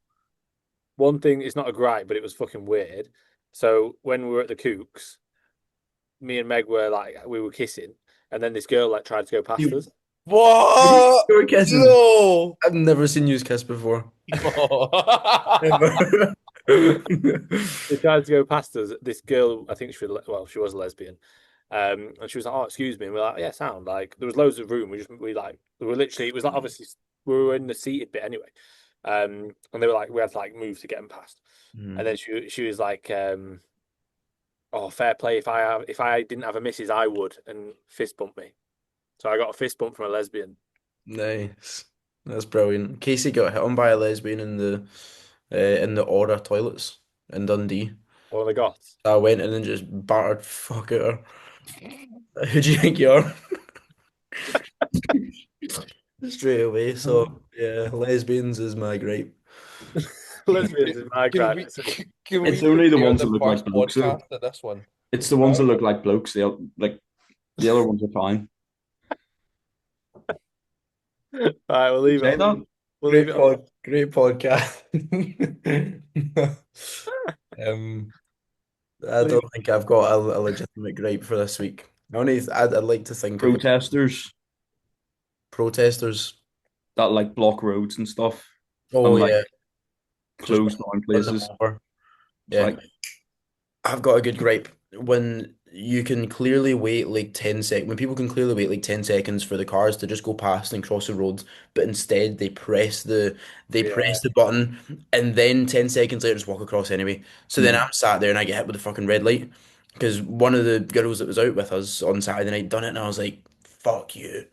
One thing, it's not a gripe, but it was fucking weird. So when we were at the Kooks, me and Meg were like, we were kissing, and then this girl like tried to go past You, us. What? you were kissing. No. I've never seen you kiss before. No. Ever. They tried to go past us. This girl, I think she was a lesbian. And she was like, "Oh, excuse me." And we're like, "Yeah, sound like there was loads of room. We were literally. It was like obviously we were in the seated bit anyway." And they were like, we had to like move to get them past. Hmm. And then she was like, "Oh, fair play. If I didn't have a missus, I would." And fist bumped me. So I got a fist bump from a lesbian. Nice. That's brilliant. Casey got hit on by a lesbian in the Aura toilets in Dundee. One of the goths. I went in and just battered fuck out her. Who do you think you are? Straight away. So yeah, lesbians is my gripe. Lesbians is my Can gripe. we can It's we only the compare ones the that look like first blokes, though. podcast to this one? It's the ones that look like blokes. The other ones are fine. All right, we'll leave it Say on. that? We'll leave it on. Great podcast. Um, I Leave don't think I've got a legitimate gripe for this week. I'd like to think of Protesters protesters. that like block roads and stuff Oh and like yeah, just close down run them places. over. It's Yeah, like, I've got a good gripe when you can clearly wait like 10 seconds, when people can clearly wait like 10 seconds for the cars to just go past and cross the road, but instead they Yeah, press the button and then 10 seconds later just walk across anyway. So then mhm. I'm sat there and I get hit with a fucking red light because one of the girls that was out with us on Saturday night done it and I was like, fuck you.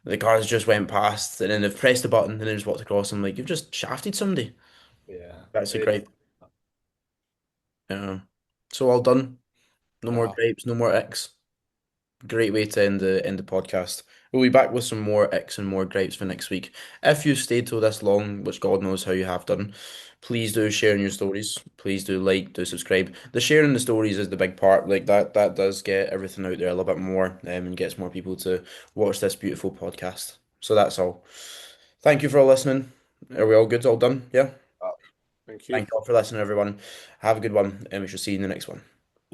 The cars just went past and then they've pressed the button and then just walked across. I'm like, you've just shafted somebody. yeah. That's a It is. gripe. Yeah. So all done. No more Ah, grapes, no more Icks. Great way to end the podcast. We'll be back with some more Icks and more gripes for next week. If you stayed till this long, which God knows how you have done, please do share in your stories. Please do like, do subscribe. The sharing the stories is the big part. Like that does get everything out there a little bit more, and gets more people to watch this beautiful podcast. So that's all. Thank you for all listening. Are we all good? All done? Yeah. Thank you. Thank you all for listening, everyone. Have a good one, and we shall see you in the next one.